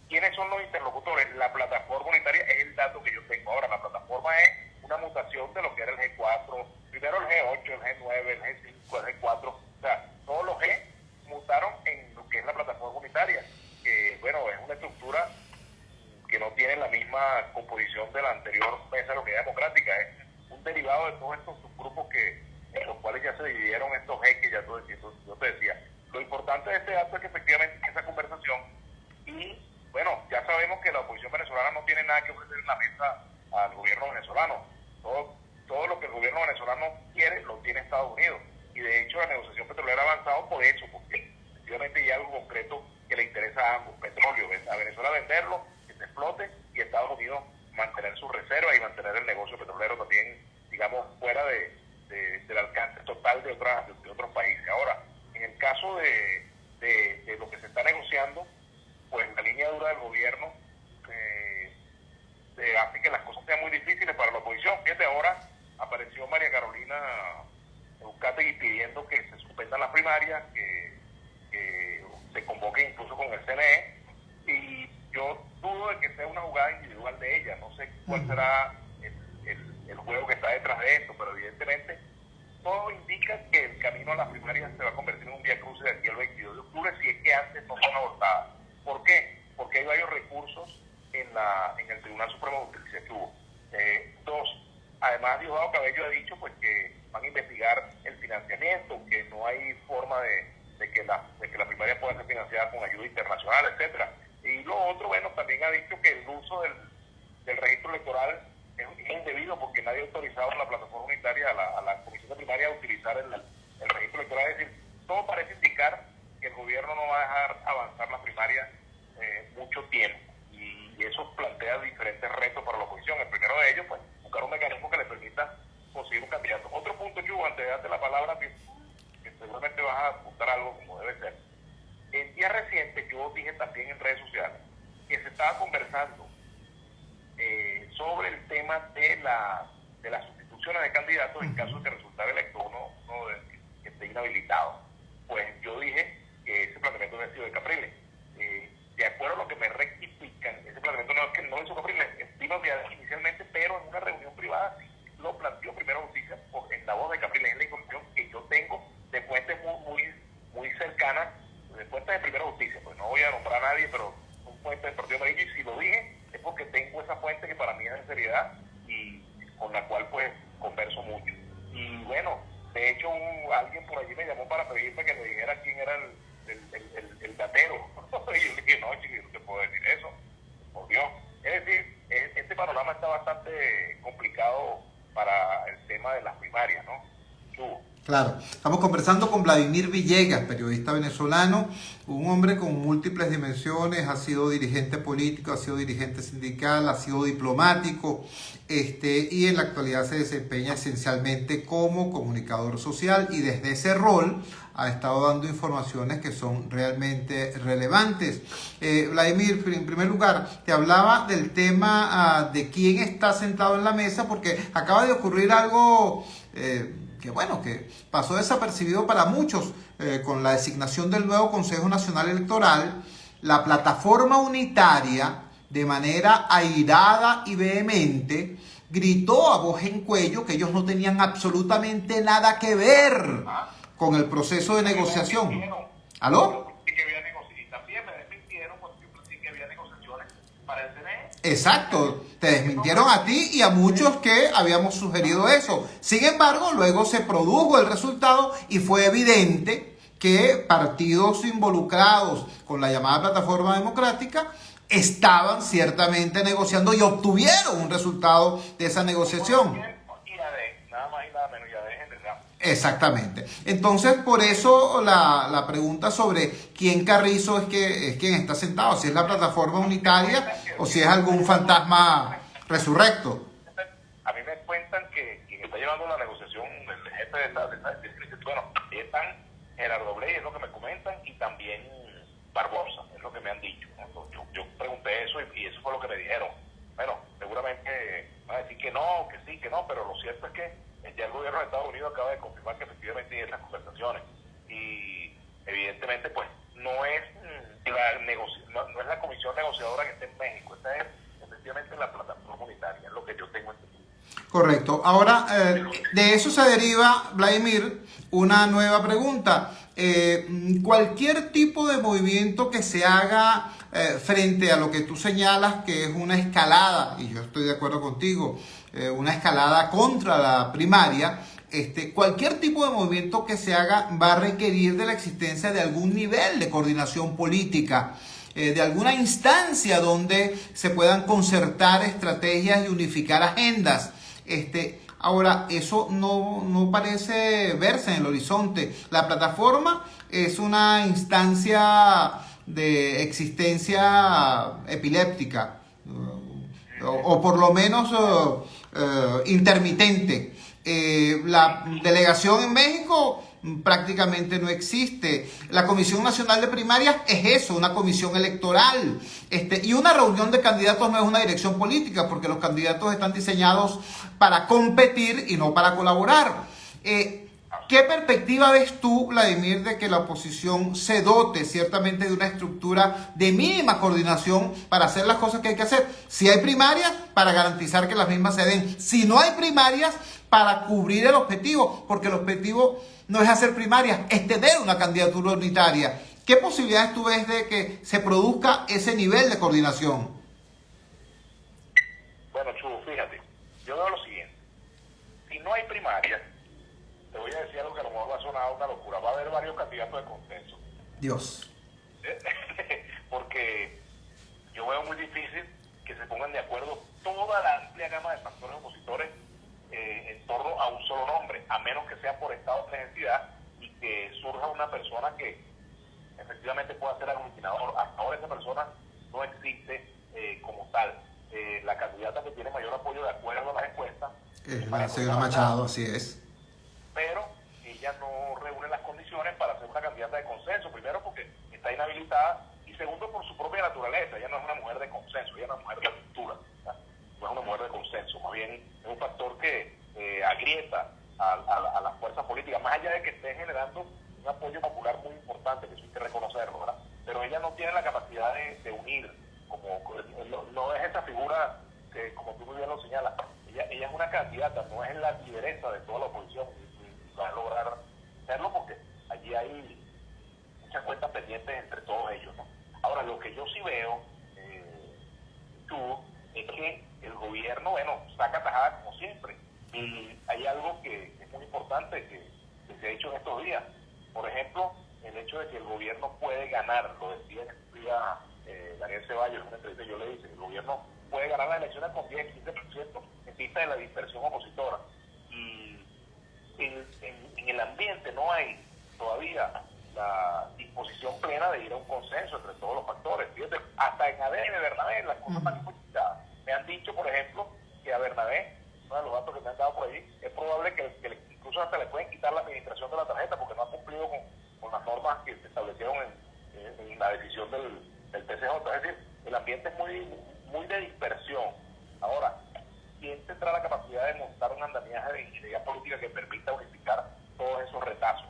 C: ¿quiénes son los interlocutores? La plataforma unitaria es el dato que yo tengo. Ahora, la plataforma es una mutación de lo que era el G4, primero el G8, el G9, el G5, el G4, o sea, todos los G mutaron en lo que es la plataforma unitaria, que, bueno, es una estructura que no tiene la misma composición de la anterior Mesa de la Unidad Democrática, es un derivado de todos estos subgrupos en los cuales ya se dividieron estos G que ya yo te decía. Lo importante de este dato es que efectivamente esa conversación, y bueno, ya sabemos que la oposición venezolana no tiene nada que ofrecer en la mesa al gobierno venezolano. Todo lo que el gobierno venezolano quiere lo tiene Estados Unidos. Y de hecho la negociación petrolera ha avanzado por eso, porque efectivamente hay algo concreto que le interesa a ambos: petróleo, a Venezuela venderlo, que se explote, y a Estados Unidos mantener sus reservas y mantener el negocio petrolero también, digamos, fuera del alcance total de otros países. Ahora, en el caso de lo que se está negociando, pues la línea dura del gobierno hace que las cosas sean muy difíciles para la oposición. Fíjate, ahora apareció María Carolina Uzcategui pidiendo que se suspendan las primarias, que se convoque incluso con el CNE, y yo dudo de que sea una jugada individual de ella. No sé cuál será el juego que está detrás de esto, pero evidentemente todo indica que el camino a las primarias se va a convertir en un viacrucis de aquí al 22 de octubre, si es que antes no son abortadas. ¿Por qué? Porque hay varios recursos en el Tribunal Supremo de Justicia que hubo. 2, además Diosdado Cabello ha dicho pues que van a investigar el financiamiento, que no hay forma de que la primaria pueda ser financiada con ayuda internacional, etcétera. Y lo otro, bueno, también ha dicho que el uso del registro electoral es indebido, porque nadie ha autorizado a la plataforma unitaria, a la comisión de primaria, a utilizar el registro electoral. Es decir, todo parece indicar que el gobierno no va a dejar avanzar las primarias mucho tiempo, y eso plantea diferentes retos para la oposición. El primero de ellos, pues, buscar un mecanismo que le permita conseguir un candidato. Otro punto, Chu, antes de darte la palabra, que seguramente vas a apuntar algo como debe ser. de las sustituciones de candidatos en caso de que resultara electo uno que esté inhabilitado. Pues yo dije que ese planteamiento había sido de Capriles. De acuerdo a lo que me rectifican, ese planteamiento no es que no lo hizo Capriles, vino inicialmente, pero en una reunión privada sí lo planteó Primera Justicia en la voz de Capriles. Es la información que yo tengo de fuentes muy cercanas, de fuentes de Primera Justicia. Pues no voy a nombrar a nadie, pero son fuentes del Partido Amarillo, y si lo dije es porque tengo esa fuente que para mí es de seriedad y con la cual pues converso mucho. Y bueno, de hecho alguien por allí me llamó para pedirme que le dijera quién era el datero. Y yo le dije, no, chico, no te puedo decir eso, por Dios. Es decir, este panorama está bastante complicado para el tema de las primarias, ¿no?
A: Claro, estamos conversando con Vladimir Villegas, periodista venezolano, un hombre con múltiples dimensiones, ha sido dirigente político, ha sido dirigente sindical, ha sido diplomático, y en la actualidad se desempeña esencialmente como comunicador social, y desde ese rol ha estado dando informaciones que son realmente relevantes. Vladimir, en primer lugar, te hablaba del tema de quién está sentado en la mesa, porque acaba de ocurrir algo que pasó desapercibido para muchos, con la designación del nuevo Consejo Nacional Electoral. La plataforma unitaria, de manera airada y vehemente, gritó a voz en cuello que ellos no tenían absolutamente nada que ver con el proceso de negociación. ¿Aló?
C: Y también me desmintieron cuando yo pensé que había negociaciones para el CNE.
A: Exacto, te desmintieron a ti y a muchos que habíamos sugerido eso. Sin embargo, luego se produjo el resultado y fue evidente que partidos involucrados con la llamada plataforma democrática estaban ciertamente negociando y obtuvieron un resultado de esa negociación.
C: Nada más y nada menos,
A: Exactamente. Entonces, por eso la pregunta sobre quién Carrizo es quien está sentado, si es la plataforma unitaria o si es algún fantasma resurrecto.
C: A mí me cuentan que quien está llevando la negociación, el jefe de esta bueno, están Gerardo Bley, es lo que me comentan, y también Barbosa, es lo que me han dicho. Yo pregunté eso y eso fue lo que me dijeron. Bueno, seguramente van a decir que no, que sí, que no, pero lo cierto es que ya el gobierno de Estados Unidos acaba de confirmar que efectivamente hay esas conversaciones, y evidentemente pues no es la comisión negociadora que está en México, esta es efectivamente la plataforma unitaria, es lo que yo tengo entendido.
A: Correcto. Ahora, de eso se deriva, Vladimir, una nueva pregunta. Cualquier tipo de movimiento que se haga frente a lo que tú señalas que es una escalada, y yo estoy de acuerdo contigo, una escalada contra la primaria, cualquier tipo de movimiento que se haga va a requerir de la existencia de algún nivel de coordinación política, de alguna instancia donde se puedan concertar estrategias y unificar agendas. Ahora, eso no parece verse en el horizonte. La plataforma es una instancia de existencia epiléptica, o por lo menos intermitente. La delegación en México prácticamente no existe. La Comisión Nacional de Primarias es eso, una comisión electoral. Y una reunión de candidatos no es una dirección política, porque los candidatos están diseñados para competir y no para colaborar. ¿Qué perspectiva ves tú, Vladimir, de que la oposición se dote ciertamente de una estructura de mínima coordinación para hacer las cosas que hay que hacer? Si hay primarias, para garantizar que las mismas se den. Si no hay primarias, para cubrir el objetivo, porque el objetivo no es hacer primarias, es tener una candidatura unitaria. ¿Qué posibilidades tú ves de que se produzca ese nivel de coordinación?
C: Bueno, Chubo, fíjate, yo veo lo siguiente. Si no hay primarias, te voy a decir algo que a lo mejor va a sonar una locura. Va a haber varios candidatos de consenso.
A: Dios.
C: Porque yo veo muy difícil que se pongan de acuerdo toda la amplia gama de factores opositores en torno a un solo nombre, a menos que sea por estado de necesidad y que surja una persona que efectivamente pueda ser aglutinador. Hasta ahora esa persona no existe como tal. La candidata que tiene mayor apoyo de acuerdo a las encuestas
A: Es la señora Machado, así es.
C: Pero ella no reúne las condiciones para ser una candidata de consenso, primero porque está inhabilitada y segundo por su propia naturaleza. Ella no es una mujer de consenso, ella es una mujer de ruptura. No es una mujer de consenso, más bien es un factor que agrieta a las fuerzas políticas, más allá de que esté generando un apoyo popular muy importante, que eso hay que reconocerlo, ¿verdad? Pero ella no tiene la capacidad de unir, no es esa figura que, como tú muy bien lo señalas, ella es una candidata, no es la lideresa de toda la oposición, y va a lograr hacerlo porque allí hay muchas cuentas pendientes entre todos ellos, ¿no? Ahora, lo que yo sí veo, es que el gobierno, saca tajada como siempre, y hay algo que es muy importante que se ha dicho en estos días. Por ejemplo, el hecho de que el gobierno puede ganar, lo decía en este día Daniel Ceballos en una entrevista, yo le dije, el gobierno puede ganar las elecciones con 10-15% en vista de la dispersión opositora. Y en el ambiente no hay todavía la disposición plena de ir a un consenso entre todos los factores. Fíjate, hasta en ADN, Bernabé, las cosas están complicadas. Me han dicho, por ejemplo, que a Bernabé, uno de los datos que me han dado por ahí, es probable que incluso hasta le pueden quitar la administración de la tarjeta porque no ha cumplido con las normas que se establecieron en la decisión del TCJ. Es decir, el ambiente es muy de dispersión. Ahora, ¿quién tendrá la capacidad de montar un andamiaje de ingeniería política que permita unificar todos esos retazos?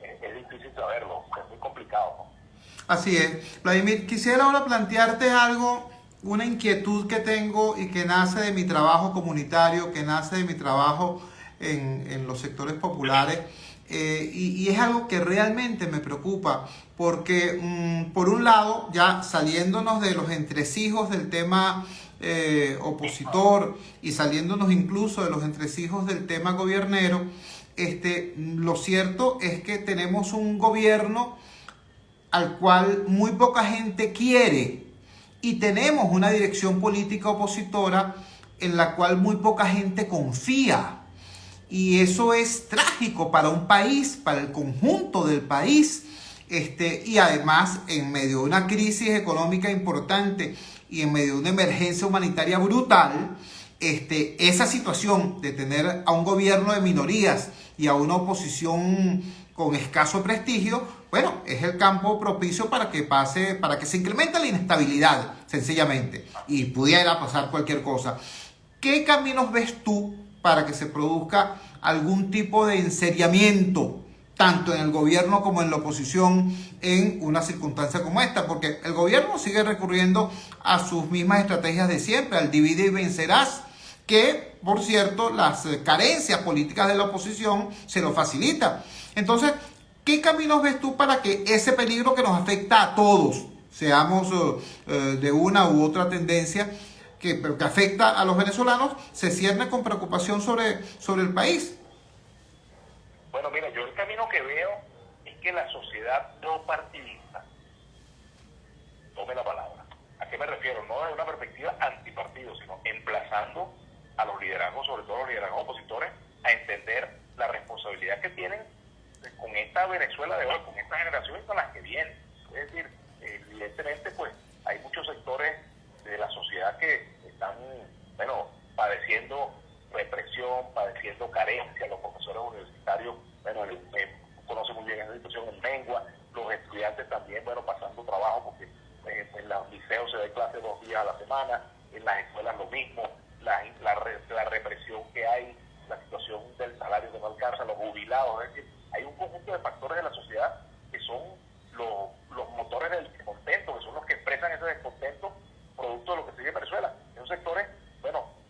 C: Es difícil saberlo, es muy complicado, ¿no?
A: Así es. Vladimir, quisiera ahora plantearte algo, una inquietud que tengo y que nace de mi trabajo comunitario, que nace de mi trabajo en los sectores populares, y es algo que realmente me preocupa, porque por un lado, ya saliéndonos de los entresijos del tema opositor y saliéndonos incluso de los entresijos del tema gobiernero, lo cierto es que tenemos un gobierno al cual muy poca gente quiere y tenemos una dirección política opositora en la cual muy poca gente confía. Y eso es trágico para un país, para el conjunto del país, y además en medio de una crisis económica importante y en medio de una emergencia humanitaria brutal, esa situación de tener a un gobierno de minorías y a una oposición con escaso prestigio, bueno, es el campo propicio para que se incremente la inestabilidad, sencillamente, y pudiera pasar cualquier cosa. ¿Qué caminos ves tú para que se produzca algún tipo de enseriamiento, tanto en el gobierno como en la oposición, en una circunstancia como esta? Porque el gobierno sigue recurriendo a sus mismas estrategias de siempre, al divide y vencerás, que, por cierto, las carencias políticas de la oposición se lo facilitan. Entonces, ¿qué caminos ves tú para que ese peligro que nos afecta a todos, seamos de una u otra tendencia, pero que afecta a los venezolanos, se cierne con preocupación sobre el país?
C: Bueno, mira, yo el camino que veo es que la sociedad no partidista tome la palabra. ¿A qué me refiero? No desde una perspectiva antipartido, sino emplazando a los liderazgos, sobre todo los liderazgos opositores, a entender la responsabilidad que tienen con esta Venezuela de hoy, con esta generación y con las que vienen. Es decir, evidentemente, pues, hay muchos sectores de la sociedad que están, padeciendo represión, padeciendo carencia. Los profesores universitarios, conoce muy bien esa situación en lengua, los estudiantes también, pasando trabajo porque en los liceos se da clase 2 días a la semana, en las escuelas lo mismo, la represión que hay, la situación del salario que no alcanza, los jubilados. Es decir, hay un conjunto de factores de la sociedad que son los motores del descontento, que son los que expresan ese descontento producto de lo que sigue en Venezuela. Esos sectores,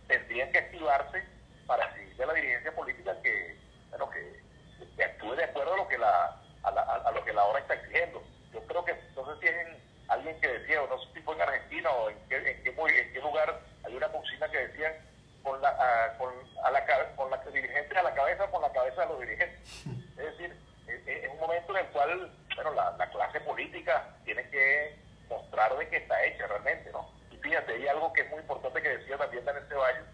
C: tendrían que activarse para exigir de la dirigencia política que actúe de acuerdo a lo que la hora está exigiendo. Yo creo que, no sé si es alguien que decía, o no sé si fue en Argentina o en qué lugar, hay una consigna que decían con la dirigente a la cabeza, con la cabeza de los dirigentes. Es decir, es un momento en el cual la clase política tiene que mostrar de qué está hecha realmente, ¿no? Y fíjate, hay algo que es muy importante que decía también Daniel Ceballos,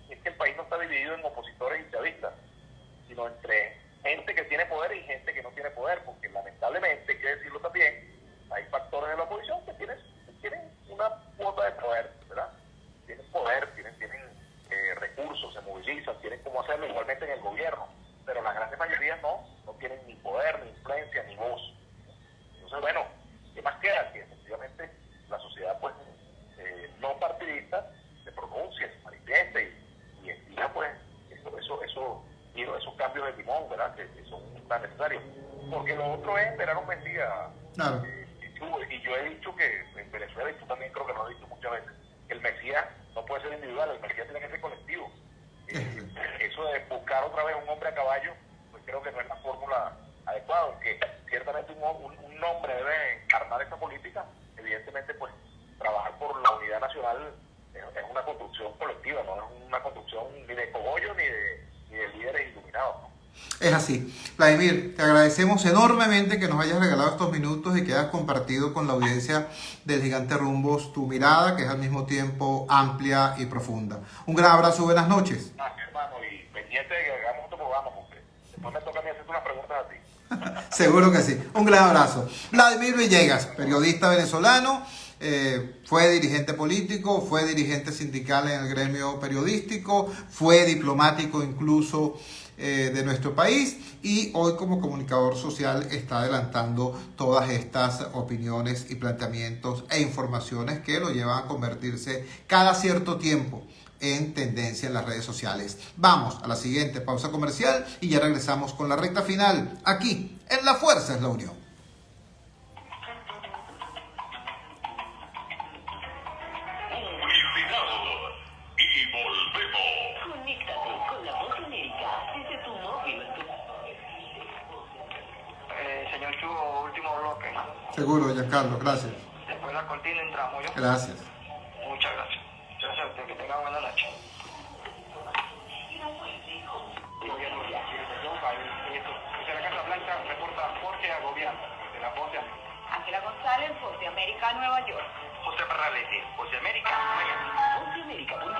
C: es que el país no está dividido en opositores y chavistas, sino entre gente que tiene poder y gente que no tiene poder, porque lamentablemente, hay que decirlo también, hay factores de la oposición que tienen una cuota de poder, ¿verdad? Tienen poder, tienen recursos, se movilizan, tienen cómo hacerlo, igualmente en el gobierno, pero las grandes mayorías no tienen ni poder, ni influencia, ni voz. Entonces, ¿qué más queda? Que efectivamente la sociedad, no partidista, se promueva rayos de timón, ¿verdad? Que son tan necesarios. Porque lo otro es esperar un Mesías.
A: Claro.
C: Y yo he dicho que en Venezuela, y tú también creo que lo has dicho muchas veces, que el Mesías no puede ser individual, el Mesías tiene que ser colectivo. Eso de buscar otra vez un hombre a caballo, pues creo que no es la fórmula adecuada, aunque ciertamente un hombre debe encarnar esa política. Evidentemente, pues trabajar por la unidad nacional es una construcción colectiva, no es una construcción ni de cogollos ni de líderes iluminados, ¿no?
A: Es así. Vladimir, te agradecemos enormemente que nos hayas regalado estos minutos y que hayas compartido con la audiencia del Gigante Rumbos tu mirada, que es al mismo tiempo amplia y profunda. Un gran abrazo, buenas noches.
C: Hermano, y pendiente de que hagamos otro programa, porque después me toca a mí hacerte unas preguntas a ti.
A: Seguro que sí. Un gran abrazo. Vladimir Villegas, periodista venezolano, fue dirigente político, fue dirigente sindical en el gremio periodístico, fue diplomático incluso de nuestro país, y hoy como comunicador social está adelantando todas estas opiniones y planteamientos e informaciones que lo llevan a convertirse cada cierto tiempo en tendencia en las redes sociales. Vamos a la siguiente pausa comercial y ya regresamos con la recta final aquí en La Fuerza es la Unión.
H: Señor Chugo, último bloque.
A: Seguro, Giancarlo, gracias.
H: Después de la cortina entramos, ¿yo?
A: Gracias.
H: Muchas gracias. Gracias a usted, que tenga buena noche. Desde la Casa Blanca reporta Jorge Agobián, de la Voz de América.
G: Ángela González, Voz de América, Nueva York.
H: José Parralete, Voz de América, Miami.
F: VozDeAmerica.com.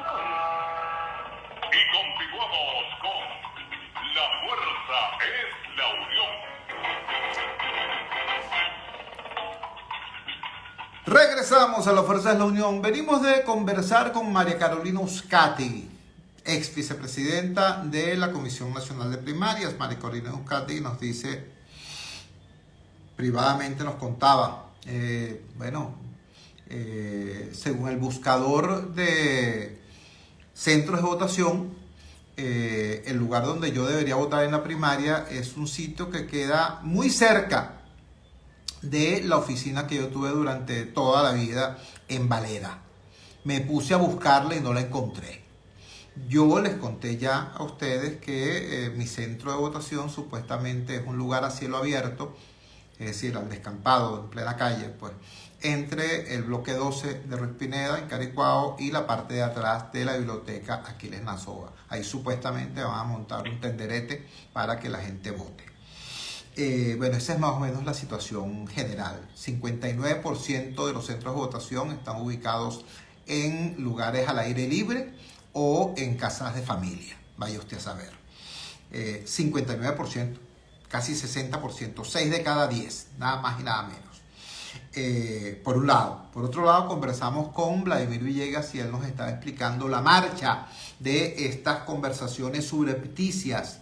D: Y continuamos con La Fuerza es la Unión.
A: Regresamos a La Fuerza es la Unión. Venimos de conversar con María Carolina Uzcategui, ex vicepresidenta de la Comisión Nacional de Primarias. María Carolina Uzcategui nos dice, privadamente nos contaba, según el buscador de centros de votación, el lugar donde yo debería votar en la primaria es un sitio que queda muy cerca de la oficina que yo tuve durante toda la vida en Valera. Me puse a buscarla y no la encontré. Yo les conté ya a ustedes que mi centro de votación supuestamente es un lugar a cielo abierto, es decir, al descampado, en plena calle, pues, entre el bloque 12 de Ruiz Pineda, en Caricuao, y la parte de atrás de la biblioteca Aquiles Nazoa. Ahí supuestamente van a montar un tenderete para que la gente vote. Esa es más o menos la situación general. 59% de los centros de votación están ubicados en lugares al aire libre o en casas de familia. Vaya usted a saber. 59%, casi 60%, 6 de cada 10, nada más y nada menos. Por un lado. Por otro lado, conversamos con Vladimir Villegas y él nos estaba explicando la marcha de estas conversaciones subrepticias.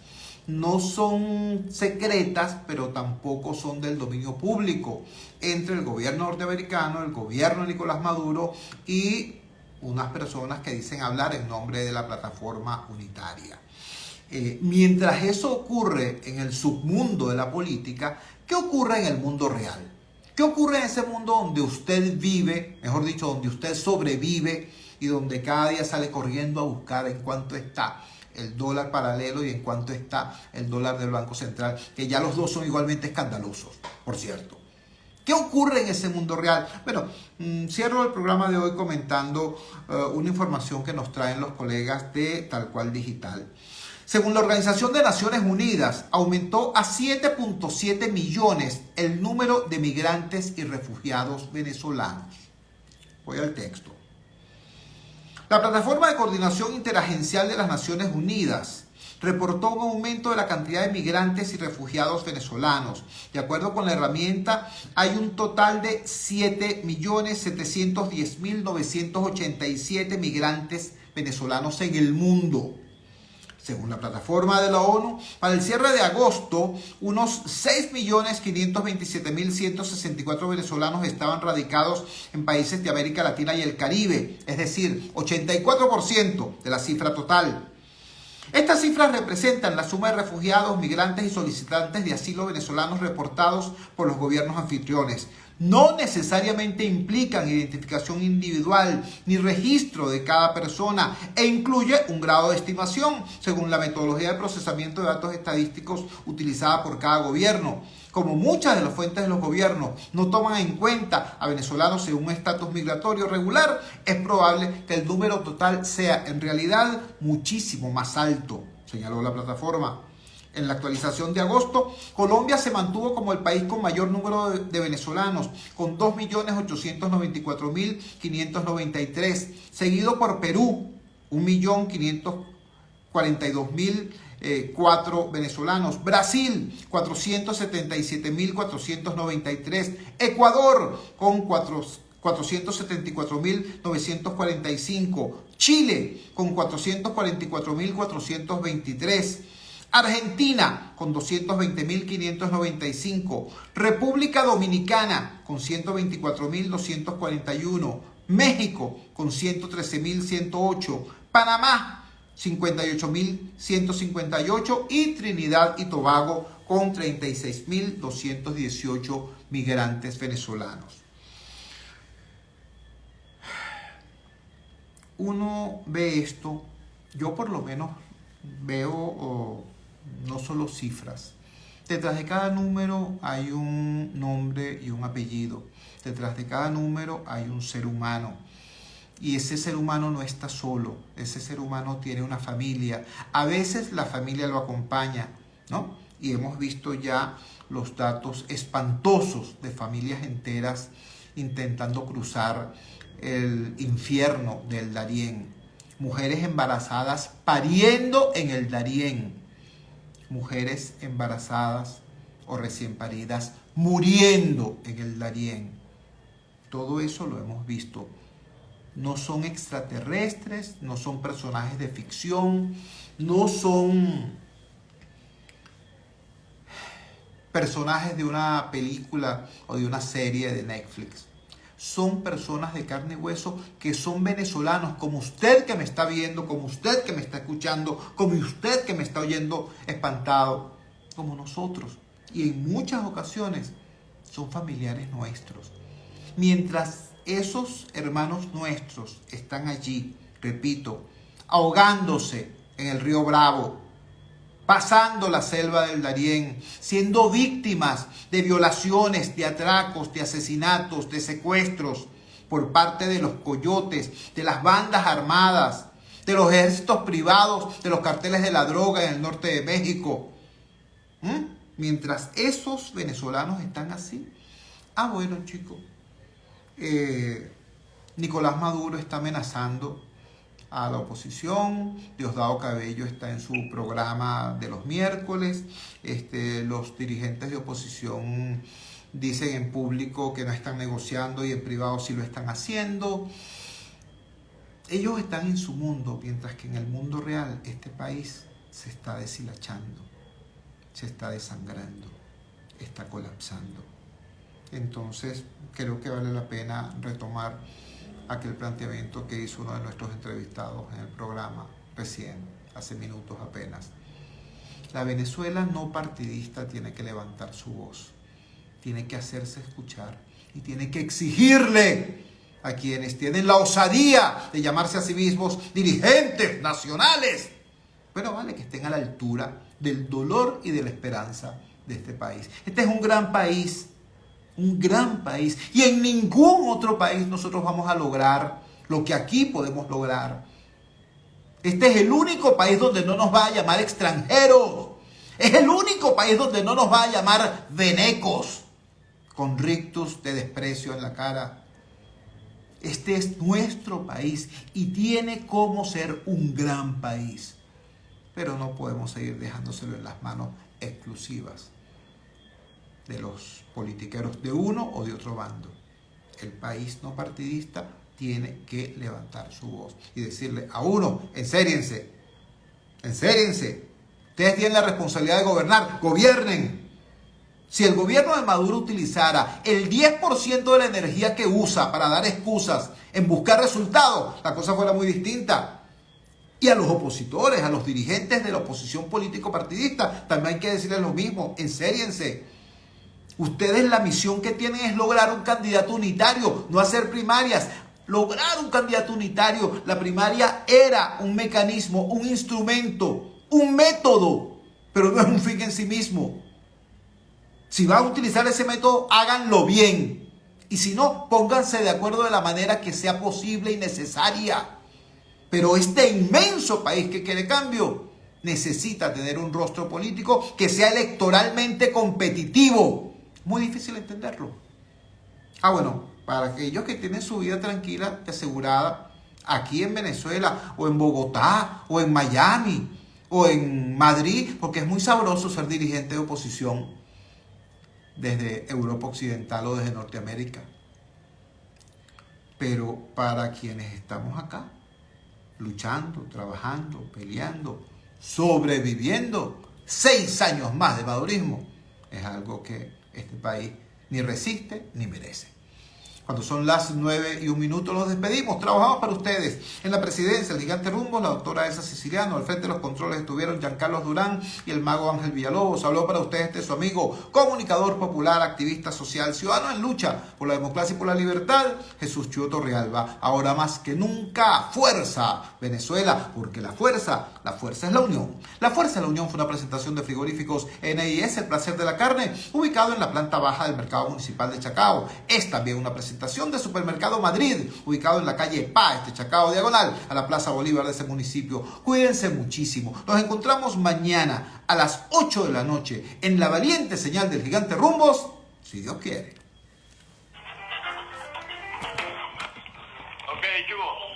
A: No son secretas, pero tampoco son del dominio público, entre el gobierno norteamericano, el gobierno de Nicolás Maduro y unas personas que dicen hablar en nombre de la plataforma unitaria. Mientras eso ocurre en el submundo de la política, ¿qué ocurre en el mundo real? ¿Qué ocurre en ese mundo donde usted vive, mejor dicho, donde usted sobrevive y donde cada día sale corriendo a buscar en cuánto está el dólar paralelo y en cuánto está el dólar del Banco Central, que ya los dos son igualmente escandalosos, por cierto? ¿Qué ocurre en ese mundo real? Bueno, cierro el programa de hoy comentando una información que nos traen los colegas de Tal Cual Digital. Según la Organización de Naciones Unidas, aumentó a 7.7 millones el número de migrantes y refugiados venezolanos. Voy al texto. La Plataforma de Coordinación Interagencial de las Naciones Unidas reportó un aumento de la cantidad de migrantes y refugiados venezolanos. De acuerdo con la herramienta, hay un total de 7.710.987 migrantes venezolanos en el mundo. Según la plataforma de la ONU, para el cierre de agosto, unos 6.527.164 venezolanos estaban radicados en países de América Latina y el Caribe, es decir, 84% de la cifra total. Estas cifras representan la suma de refugiados, migrantes y solicitantes de asilo venezolanos reportados por los gobiernos anfitriones. No necesariamente implican identificación individual ni registro de cada persona e incluye un grado de estimación según la metodología de procesamiento de datos estadísticos utilizada por cada gobierno. Como muchas de las fuentes de los gobiernos no toman en cuenta a venezolanos según un estatus migratorio regular, es probable que el número total sea en realidad muchísimo más alto, señaló la plataforma. En la actualización de agosto, Colombia se mantuvo como el país con mayor número de venezolanos, con 2.894.593, seguido por Perú, 1.542.004 venezolanos, Brasil, 477.493, Ecuador, con 474.945, Chile, con 444.423, Argentina con 220.595, República Dominicana con 124.241, México con 113.108, Panamá 58.158 y Trinidad y Tobago con 36.218 migrantes venezolanos. Uno ve esto, yo por lo menos veo no solo cifras. Detrás de cada número hay un nombre y un apellido. Detrás de cada número hay un ser humano. Y ese ser humano no está solo. Ese ser humano tiene una familia. A veces la familia lo acompaña, ¿no? Y hemos visto ya los datos espantosos de familias enteras intentando cruzar el infierno del Darién. Mujeres embarazadas pariendo en el Darién. Mujeres embarazadas o recién paridas muriendo en el Darién. Todo eso lo hemos visto. No son extraterrestres, no son personajes de ficción, no son personajes de una película o de una serie de Netflix. Son personas de carne y hueso que son venezolanos, como usted que me está viendo, como usted que me está escuchando, como usted que me está oyendo espantado, como nosotros. Y en muchas ocasiones son familiares nuestros. Mientras esos hermanos nuestros están allí, repito, ahogándose en el río Bravo, pasando la selva del Darién, siendo víctimas de violaciones, de atracos, de asesinatos, de secuestros por parte de los coyotes, de las bandas armadas, de los ejércitos privados, de los carteles de la droga en el norte de México. Mientras esos venezolanos están así. Bueno, chicos, Nicolás Maduro está amenazando a la oposición. Diosdado Cabello está en su programa de los miércoles. Los dirigentes de oposición dicen en público que no están negociando y en privado sí lo están haciendo. Ellos están en su mundo, mientras que en el mundo real este país se está deshilachando, se está desangrando, está colapsando. Entonces creo que vale la pena retomar aquel planteamiento que hizo uno de nuestros entrevistados en el programa recién, hace minutos apenas. La Venezuela no partidista tiene que levantar su voz, tiene que hacerse escuchar y tiene que exigirle a quienes tienen la osadía de llamarse a sí mismos dirigentes nacionales, pero vale que estén a la altura del dolor y de la esperanza de este país. Este es un gran país, y en ningún otro país nosotros vamos a lograr lo que aquí podemos lograr. Este es el único país donde no nos va a llamar extranjeros. Es el único país donde no nos va a llamar venecos con rictus de desprecio en la cara. Este es nuestro país y tiene como ser un gran país. Pero no podemos seguir dejándoselo en las manos exclusivas de los politiqueros de uno o de otro bando. El país no partidista tiene que levantar su voz y decirle a uno: ensériense, ustedes tienen la responsabilidad de gobernar, gobiernen. Si el gobierno de Maduro utilizara el 10% de la energía que usa para dar excusas en buscar resultados, la cosa fuera muy distinta. Y a los opositores, a los dirigentes de la oposición político-partidista, también hay que decirles lo mismo, ensériense. Ustedes la misión que tienen es lograr un candidato unitario, no hacer primarias. Lograr un candidato unitario. La primaria era un mecanismo, un instrumento, un método, pero no es un fin en sí mismo. Si van a utilizar ese método, háganlo bien. Y si no, pónganse de acuerdo de la manera que sea posible y necesaria. Pero este inmenso país que quiere cambio necesita tener un rostro político que sea electoralmente competitivo. Muy difícil entenderlo. Bueno, para aquellos que tienen su vida tranquila y asegurada aquí en Venezuela, o en Bogotá, o en Miami, o en Madrid, porque es muy sabroso ser dirigente de oposición desde Europa Occidental o desde Norteamérica. Pero para quienes estamos acá, luchando, trabajando, peleando, sobreviviendo 6 años más de madurismo, es algo que este país ni resiste ni merece. Cuando son las 9:01, nos despedimos. Trabajamos para ustedes. En la presidencia, el gigante Rumbos, la doctora Elsa Siciliano. Al frente de los controles estuvieron Giancarlos Durán y el mago Ángel Villalobos. Habló para ustedes su amigo, comunicador popular, activista social, ciudadano en lucha por la democracia y por la libertad, Jesús Chuo Torrealba. Ahora más que nunca, fuerza Venezuela, porque la fuerza es la unión. La fuerza de la unión fue una presentación de frigoríficos NIS, el placer de la carne, ubicado en la planta baja del mercado municipal de Chacao. Es también una presentación de Supermercado Madrid, ubicado en la calle Pá, Chacao, diagonal a la Plaza Bolívar de ese municipio. Cuídense muchísimo. Nos encontramos mañana a las 8 de la noche en la valiente señal del gigante Rumbos, si Dios quiere.
C: Ok, Chugo.